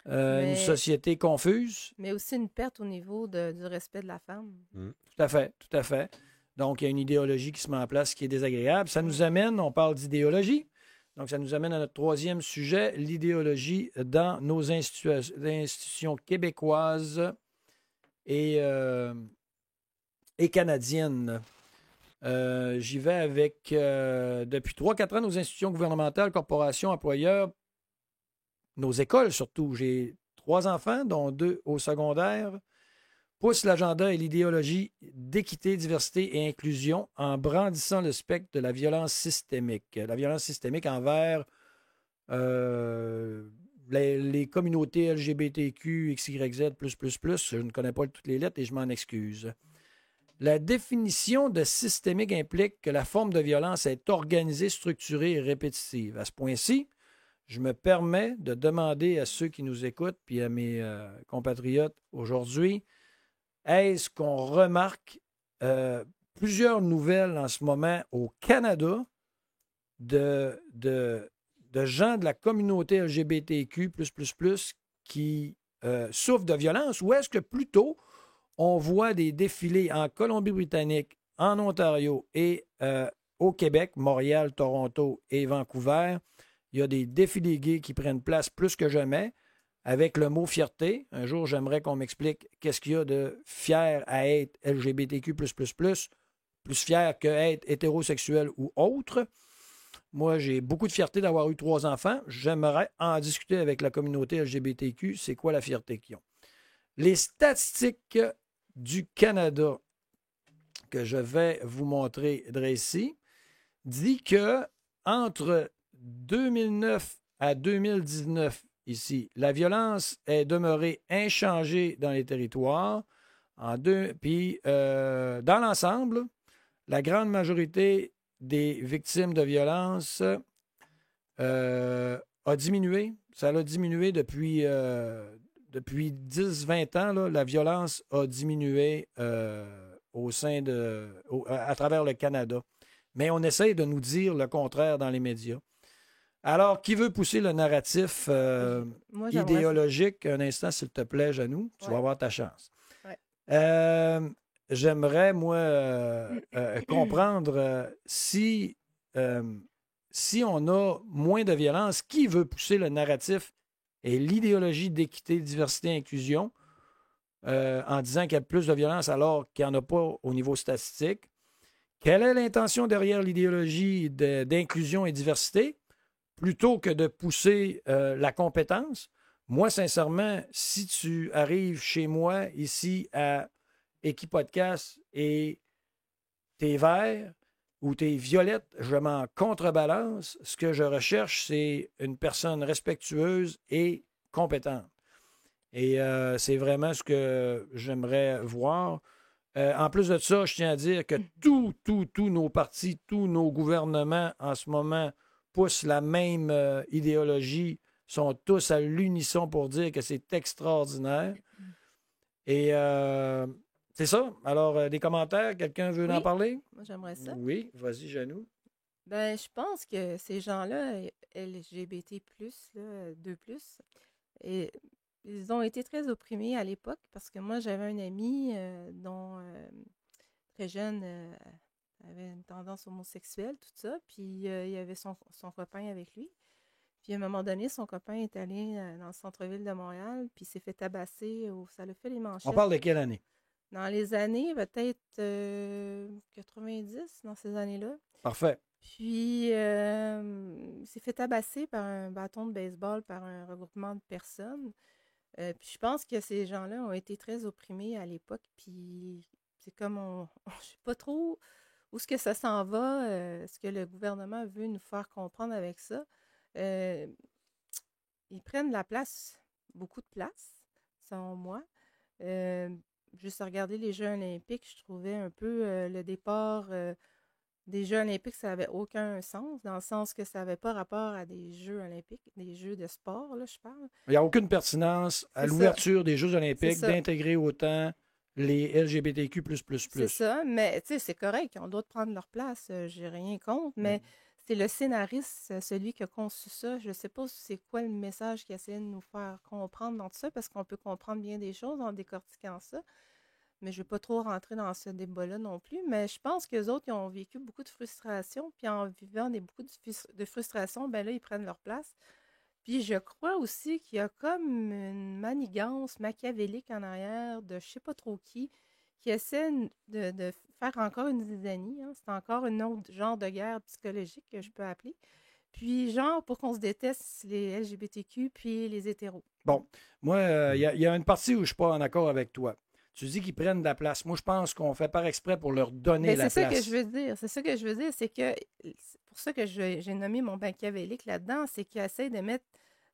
Une Mais, société confuse. mais aussi une perte au niveau du respect de la femme. Tout à fait, tout à fait. Donc, il y a une idéologie qui se met en place qui est désagréable. Ça nous amène, on parle d'idéologie. Donc, ça nous amène à notre troisième sujet, l'idéologie dans nos institutions québécoises et canadiennes. J'y vais avec, depuis 3-4 ans, nos institutions gouvernementales, corporations, employeurs, nos écoles surtout. J'ai 3 enfants, dont 2 au secondaire, poussent l'agenda et l'idéologie d'équité, diversité et inclusion en brandissant le spectre de la violence systémique. La violence systémique envers les communautés LGBTQ, XYZ++, je ne connais pas toutes les lettres et je m'en excuse. La définition de systémique implique que la forme de violence est organisée, structurée et répétitive. À ce point-ci, je me permets de demander à ceux qui nous écoutent puis à mes compatriotes aujourd'hui, est-ce qu'on remarque plusieurs nouvelles en ce moment au Canada de gens de la communauté LGBTQ++ qui souffrent de violence, ou est-ce que plutôt on voit des défilés en Colombie-Britannique, en Ontario et au Québec, Montréal, Toronto et Vancouver, il y a des défilés gays qui prennent place plus que jamais avec le mot fierté. Un jour, j'aimerais qu'on m'explique qu'est-ce qu'il y a de fier à être LGBTQ++, plus fier que être hétérosexuel ou autre. Moi, j'ai beaucoup de fierté d'avoir eu 3 enfants. J'aimerais en discuter avec la communauté LGBTQ. C'est quoi la fierté qu'ils ont? Les statistiques du Canada que je vais vous montrer ici dit que entre 2009 à 2019, ici, la violence est demeurée inchangée dans les territoires. Puis, dans l'ensemble, la grande majorité des victimes de violence a diminué. Ça a diminué depuis 10-20 ans. Là, la violence a diminué à travers le Canada. Mais on essaie de nous dire le contraire dans les médias. Alors, qui veut pousser le narratif Moi, j'aimerais ça. idéologique? Un instant, s'il te plaît, Janou. Tu vas Ouais. avoir ta chance. Ouais. J'aimerais, moi, comprendre si on a moins de violence, qui veut pousser le narratif et l'idéologie d'équité, diversité, inclusion en disant qu'il y a plus de violence alors qu'il n'y en a pas au niveau statistique? Quelle est l'intention derrière l'idéologie d'inclusion et diversité? Plutôt que de pousser la compétence, moi, sincèrement, si tu arrives chez moi, ici, à Équipodcast, et t'es vert ou t'es violette, je m'en contrebalance. Ce que je recherche, c'est une personne respectueuse et compétente. Et c'est vraiment ce que j'aimerais voir. En plus de ça, je tiens à dire que tous nos partis, tous nos gouvernements en ce moment poussent la même idéologie, sont tous à l'unisson pour dire que c'est extraordinaire. Et c'est ça. Alors, des commentaires, quelqu'un veut en Oui. parler? Moi, j'aimerais ça. Oui, vas-y, Janou. Ben, je pense que ces gens-là, LGBT+, là, 2+, et ils ont été très opprimés à l'époque parce que moi, j'avais un ami dont très jeune avait une tendance homosexuelle, tout ça, puis il y avait son copain avec lui. Puis à un moment donné, son copain est allé dans le centre-ville de Montréal, puis il s'est fait tabasser, ça l'a fait les manchettes. On parle de quelle année? Dans les années, peut-être 90, dans ces années-là. Parfait. Puis, il s'est fait tabasser par un bâton de baseball par un regroupement de personnes. Puis je pense que ces gens-là ont été très opprimés à l'époque. Puis c'est comme je sais pas trop où est-ce que ça s'en va, ce que le gouvernement veut nous faire comprendre avec ça. Ils prennent la place, beaucoup de place, selon moi. Juste à regarder les Jeux olympiques, je trouvais un peu le départ des Jeux olympiques, ça n'avait aucun sens, dans le sens que ça n'avait pas rapport à des Jeux olympiques, des Jeux de sport, là, je parle. Il n'y a aucune pertinence à C'est l'ouverture des Jeux olympiques C'est ça. d'intégrer autant les LGBTQ++. C'est ça, mais tu sais, c'est correct, on doit prendre leur place, j'ai rien contre, mais c'est le scénariste, celui qui a conçu ça. Je ne sais pas c'est quoi le message qu'il essaie de nous faire comprendre dans tout ça, parce qu'on peut comprendre bien des choses en décortiquant ça. Mais je ne vais pas trop rentrer dans ce débat-là non plus. Mais je pense qu'eux autres, ils ont vécu beaucoup de frustration. Puis en vivant beaucoup de frustration, ben là, ils prennent leur place. Puis je crois aussi qu'il y a comme une manigance machiavélique en arrière de je ne sais pas trop qui essaie de faire encore une zizanie. Hein. C'est encore un autre genre de guerre psychologique que je peux appeler. Puis genre pour qu'on se déteste les LGBTQ puis les hétéros. Bon, moi, il y a une partie où je ne suis pas en accord avec toi. Tu dis qu'ils prennent de la place. Moi, je pense qu'on fait par exprès pour leur donner Ben, la c'est place. ça que je veux dire. C'est ça que je veux dire. C'est que c'est pour ça que j'ai nommé mon machiavélique là-dedans, c'est qu'il essaie de mettre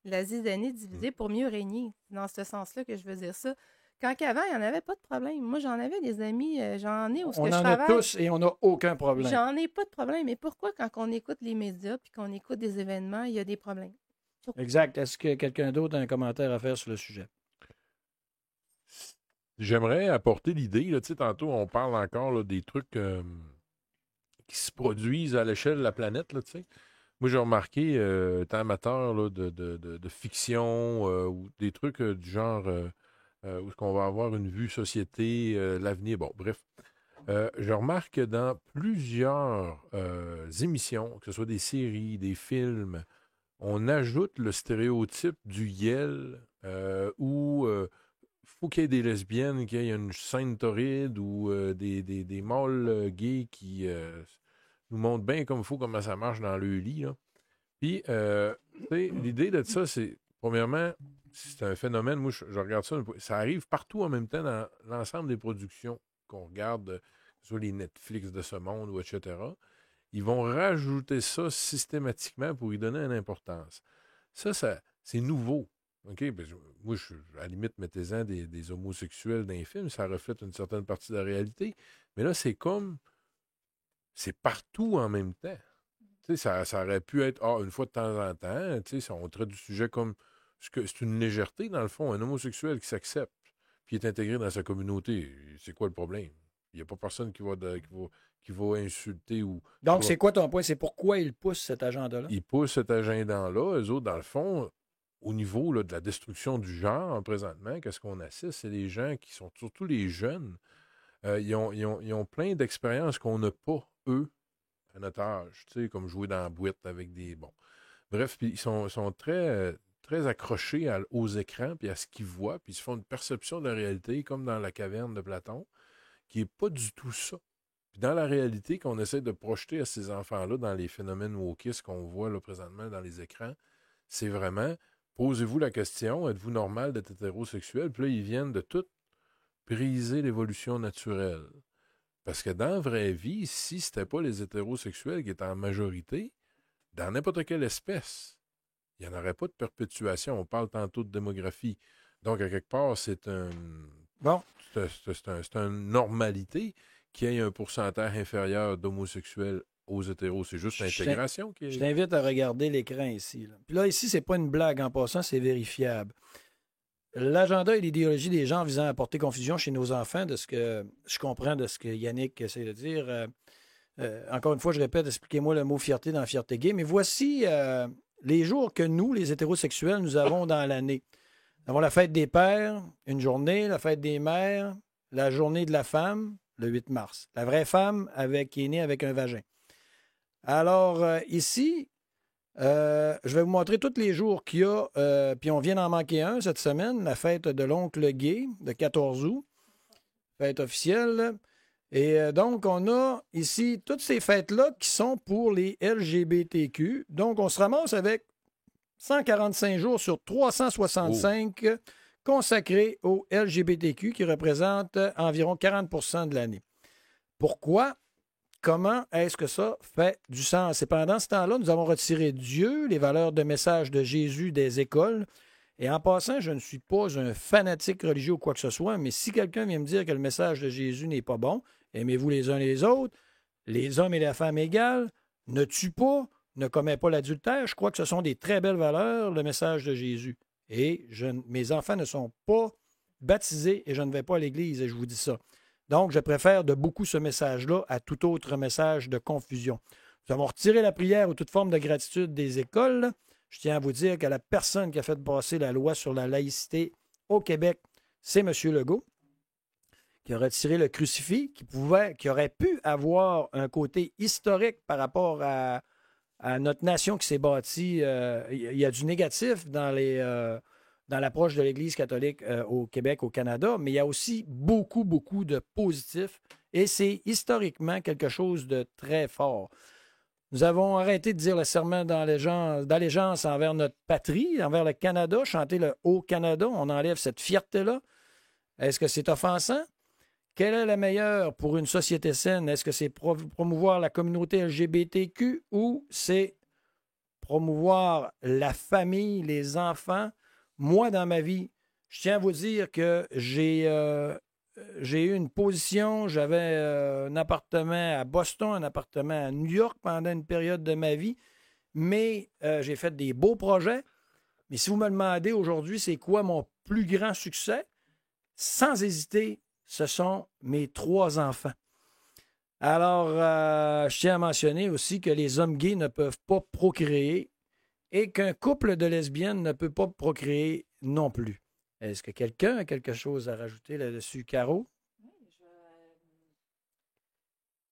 la zizanie divisée pour mieux régner. C'est dans ce sens-là que je veux dire ça. Quand qu'avant, il n'y en avait pas de problème. Moi, j'en avais des amis, j'en ai où On je en a travaille. tous et on n'a aucun problème. J'en ai pas de problème. Mais pourquoi, quand on écoute les médias puis qu'on écoute des événements, il y a des problèmes? Exact. Est-ce que quelqu'un d'autre a un commentaire à faire sur le sujet? J'aimerais apporter l'idée, là, tu sais, tantôt, on parle encore là, des trucs qui se produisent à l'échelle de la planète, là, tu sais. Moi, j'ai remarqué, étant amateur là, de fiction ou des trucs du genre où est-ce qu'on va avoir une vue société, l'avenir, bon, bref. Je remarque que dans plusieurs émissions, que ce soit des séries, des films, on ajoute le stéréotype du YEL où faut qu'il y ait des lesbiennes, qu'il y ait une scène torride ou des mâles gays qui nous montrent bien comme il faut comment ça marche dans le lit. Là. Puis, tu sais, l'idée de ça, c'est, premièrement, c'est un phénomène, moi, je regarde ça, ça arrive partout en même temps dans l'ensemble des productions qu'on regarde, que ce soit les Netflix de ce monde ou etc. Ils vont rajouter ça systématiquement pour y donner une importance. Ça c'est nouveau. OK? Ben, moi, à la limite, mettez-en des homosexuels dans les films, ça reflète une certaine partie de la réalité. Mais là, c'est comme. C'est partout en même temps. Tu sais, ça aurait pu être une fois de temps en temps. Tu sais, on traite du sujet comme. C'est une légèreté, dans le fond. Un homosexuel qui s'accepte puis est intégré dans sa communauté. C'est quoi le problème? Il n'y a pas personne qui va insulter ou... Donc, qui va- c'est quoi ton point? C'est pourquoi ils poussent cet agenda-là? Ils poussent cet agenda-là. Eux autres, dans le fond, au niveau là, de la destruction du genre, présentement, qu'est-ce qu'on assiste? C'est les gens qui sont, surtout les jeunes, ils ont plein d'expériences qu'on n'a pas, eux, à notre âge. Tu sais, comme jouer dans la boîte avec des... Bon. Bref, puis ils sont très, très accrochés aux écrans, puis à ce qu'ils voient, puis ils se font une perception de la réalité, comme dans la caverne de Platon, qui n'est pas du tout ça. Puis dans la réalité qu'on essaie de projeter à ces enfants-là, dans les phénomènes wokistes qu'on voit là, présentement dans les écrans, c'est vraiment, posez-vous la question, êtes-vous normal d'être hétérosexuel? Puis là, ils viennent de tout briser l'évolution naturelle. Parce que dans la vraie vie, si c'était pas les hétérosexuels qui étaient en majorité, dans n'importe quelle espèce, il n'y en aurait pas de perpétuation. On parle tantôt de démographie. Donc, à quelque part, c'est Bon, une normalité qu'il y ait un pourcentage inférieur d'homosexuels aux hétéros. C'est juste l'intégration qui est... je t'invite à regarder l'écran ici. Là. Puis là, ici, c'est pas une blague en passant, c'est vérifiable. L'agenda et l'idéologie des gens visant à apporter confusion chez nos enfants, de ce que je comprends de ce que Yannick essaie de dire. Encore une fois, je répète, expliquez-moi le mot fierté dans fierté gay. Mais voici les jours que nous, les hétérosexuels, nous avons dans l'année. Nous avons la fête des pères, une journée, la fête des mères, la journée de la femme, le 8 mars. La vraie femme qui est née avec un vagin. Alors, ici, je vais vous montrer tous les jours qu'il y a, puis on vient d'en manquer un cette semaine, la fête de l'oncle gay, de 14 août, fête officielle. Et donc, on a ici toutes ces fêtes-là qui sont pour les LGBTQ. Donc, on se ramasse avec 145 jours sur 365 consacrés aux LGBTQ qui représentent environ 40 de l'année. Pourquoi? Comment est-ce que ça fait du sens? Et pendant ce temps-là, nous avons retiré Dieu, les valeurs de message de Jésus des écoles. Et en passant, je ne suis pas un fanatique religieux ou quoi que ce soit, mais si quelqu'un vient me dire que le message de Jésus n'est pas bon, aimez-vous les uns les autres, les hommes et la femme égales, ne tue pas, ne commet pas l'adultère, je crois que ce sont des très belles valeurs, le message de Jésus. Et mes enfants ne sont pas baptisés et je ne vais pas à l'église, et je vous dis ça. Donc, je préfère de beaucoup ce message-là à tout autre message de confusion. Nous avons retiré la prière ou toute forme de gratitude des écoles. Je tiens à vous dire que la personne qui a fait passer la loi sur la laïcité au Québec, c'est M. Legault, qui a retiré le crucifix, qui aurait pu avoir un côté historique par rapport à notre nation qui s'est bâtie. Il y a du négatif dans l'approche de l'Église catholique au Québec, au Canada, mais il y a aussi beaucoup, beaucoup de positifs et c'est historiquement quelque chose de très fort. Nous avons arrêté de dire le serment d'allégeance envers notre patrie, envers le Canada, chanter le Haut-Canada. On enlève cette fierté-là. Est-ce que c'est offensant? Quelle est la meilleure pour une société saine? Est-ce que c'est promouvoir la communauté LGBTQ ou c'est promouvoir la famille, les enfants? Moi, dans ma vie, je tiens à vous dire que j'ai eu une position, j'avais un appartement à Boston, un appartement à New York pendant une période de ma vie, mais j'ai fait des beaux projets. Mais si vous me demandez aujourd'hui, c'est quoi mon plus grand succès? Sans hésiter, ce sont mes 3 enfants. Alors, je tiens à mentionner aussi que les hommes gays ne peuvent pas procréer et qu'un couple de lesbiennes ne peut pas procréer non plus. Est-ce que quelqu'un a quelque chose à rajouter là-dessus, Caro? Oui,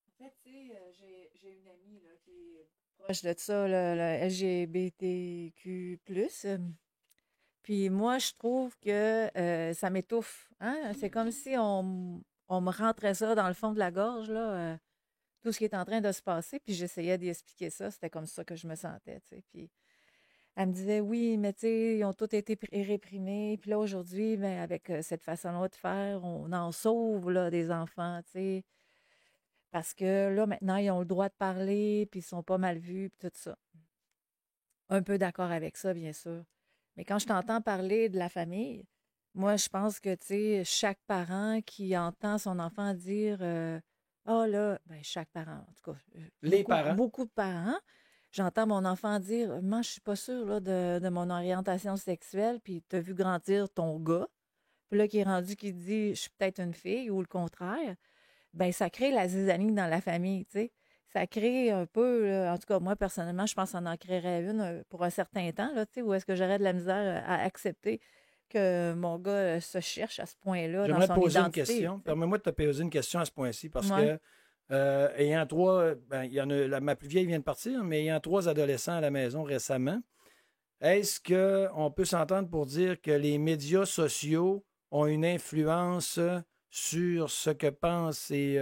en fait, tu sais, j'ai une amie là, qui est proche de ça, le LGBTQ+. Puis moi, je trouve que ça m'étouffe. Hein? C'est comme si on me rentrait ça dans le fond de la gorge, là, tout ce qui est en train de se passer. Puis j'essayais d'y expliquer ça. C'était comme ça que je me sentais. Tu sais. Puis elle me disait, oui, mais tu sais, ils ont tous été réprimés. Puis là, aujourd'hui, ben, avec cette façon-là de faire, on en sauve là, des enfants, tu sais. Parce que là, maintenant, ils ont le droit de parler, puis ils sont pas mal vus, puis tout ça. Un peu d'accord avec ça, bien sûr. Mais quand je t'entends parler de la famille, moi, je pense que, tu sais, chaque parent qui entend son enfant dire ah là, ben, chaque parent, en tout cas, Les parents. beaucoup de parents, j'entends mon enfant dire moi, je suis pas sûre là, de mon orientation sexuelle, puis tu as vu grandir ton gars, puis là, qui est rendu qui dit je suis peut-être une fille ou le contraire. ben ça crée la zizanie dans la famille, tu sais. Ça crée un peu, là, en tout cas, moi, personnellement, je pense qu'on en créerait une pour un certain temps, là, tu sais, où est-ce que j'aurais de la misère à accepter que mon gars se cherche à ce point-là dans J'aimerais te son poser une identité. question. Permets-moi de te poser une question à ce point-ci parce Ouais. que, ayant trois, ben, il y en a, ma plus vieille vient de partir, mais ayant 3 adolescents à la maison récemment, est-ce qu'on peut s'entendre pour dire que les médias sociaux ont une influence sur ce que pensent et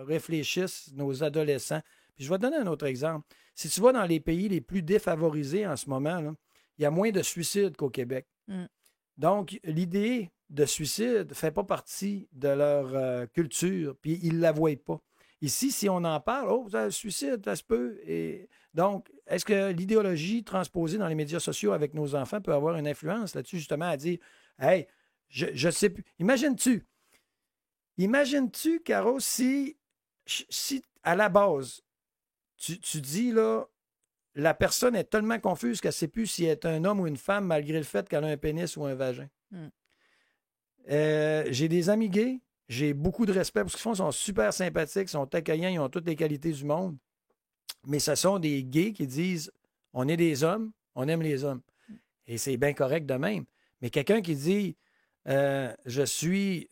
réfléchissent nos adolescents? Puis je vais te donner un autre exemple. Si tu vas dans les pays les plus défavorisés en ce moment, là, il y a moins de suicides qu'au Québec. Mm. Donc, l'idée de suicide ne fait pas partie de leur culture, puis ils ne la voient pas. Ici, si on en parle, oh, vous avez le suicide, ça se peut. Et donc, est-ce que l'idéologie transposée dans les médias sociaux avec nos enfants peut avoir une influence là-dessus, justement, à dire, hey, je sais plus. Imagines-tu, Caro, si à la base, tu dis, là, la personne est tellement confuse qu'elle ne sait plus si elle est un homme ou une femme malgré le fait qu'elle a un pénis ou un vagin. Mm. J'ai des amis gays, j'ai beaucoup de respect pour ce qu'ils font, ils sont super sympathiques, ils sont accueillants, ils ont toutes les qualités du monde. Mais ce sont des gays qui disent on est des hommes, on aime les hommes. Et c'est bien correct de même. Mais quelqu'un qui dit je suis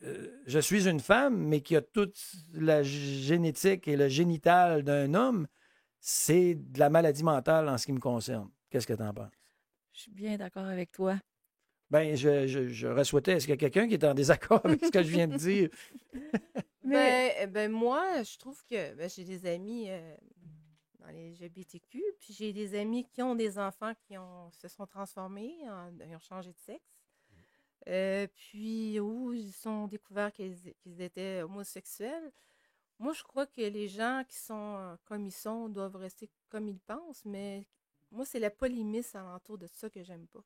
une femme, mais qui a toute la génétique et le génital d'un homme, c'est de la maladie mentale en ce qui me concerne. Qu'est-ce que tu en penses? Je suis bien d'accord avec toi. Ben, j'aurais souhaité, est-ce qu'il y a quelqu'un qui est en désaccord avec ce que je viens de dire? Ben, moi, je trouve que j'ai des amis dans les LGBTQ, puis j'ai des amis qui ont des enfants qui se sont transformés, ils ont changé de sexe, puis où ils ont découvert qu'ils étaient homosexuels. Moi, je crois que les gens qui sont comme ils sont doivent rester comme ils pensent, mais moi, c'est la polémique alentour de ça que j'aime pas.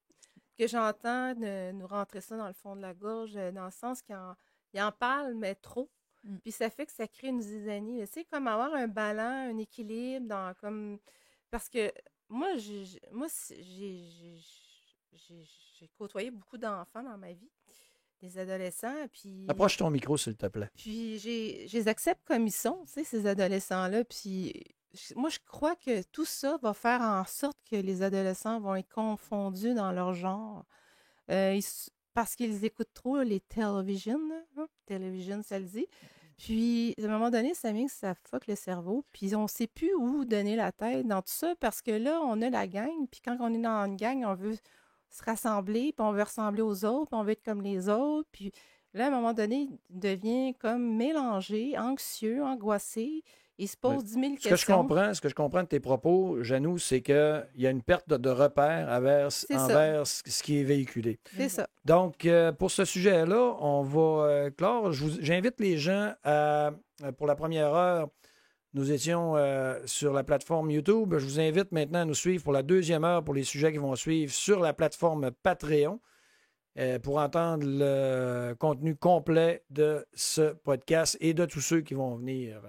Que j'entends nous rentrer ça dans le fond de la gorge, dans le sens qu'ils en parlent, mais trop. Mm. Puis ça fait que ça crée une zizanie. Tu sais, comme avoir un ballon, un équilibre dans comme. Parce que moi, j'ai côtoyé beaucoup d'enfants dans ma vie, des adolescents, puis. Approche ton micro, s'il te plaît. Puis je les accepte comme ils sont, tu sais, ces adolescents-là. Puis moi, je crois que tout ça va faire en sorte que les adolescents vont être confondus dans leur genre. Parce qu'ils écoutent trop les télévisions. Télévision, ça le dit. Puis, à un moment donné, ça vient que ça fuck le cerveau. Puis, on ne sait plus où donner la tête dans tout ça parce que là, on a la gang. Puis, quand on est dans une gang, on veut se rassembler, puis on veut ressembler aux autres, puis on veut être comme les autres. Puis là, à un moment donné, il devient comme mélangé, anxieux, angoissé. Il se pose 10 000 questions. Ce que je comprends de tes propos, Janou, c'est qu'il y a une perte de repère envers ce qui est véhiculé. C'est ça. Donc, pour ce sujet-là, on va clore. J'invite les gens pour la première heure, nous étions sur la plateforme YouTube. Je vous invite maintenant à nous suivre pour la deuxième heure pour les sujets qui vont suivre sur la plateforme Patreon pour entendre le contenu complet de ce podcast et de tous ceux qui vont venir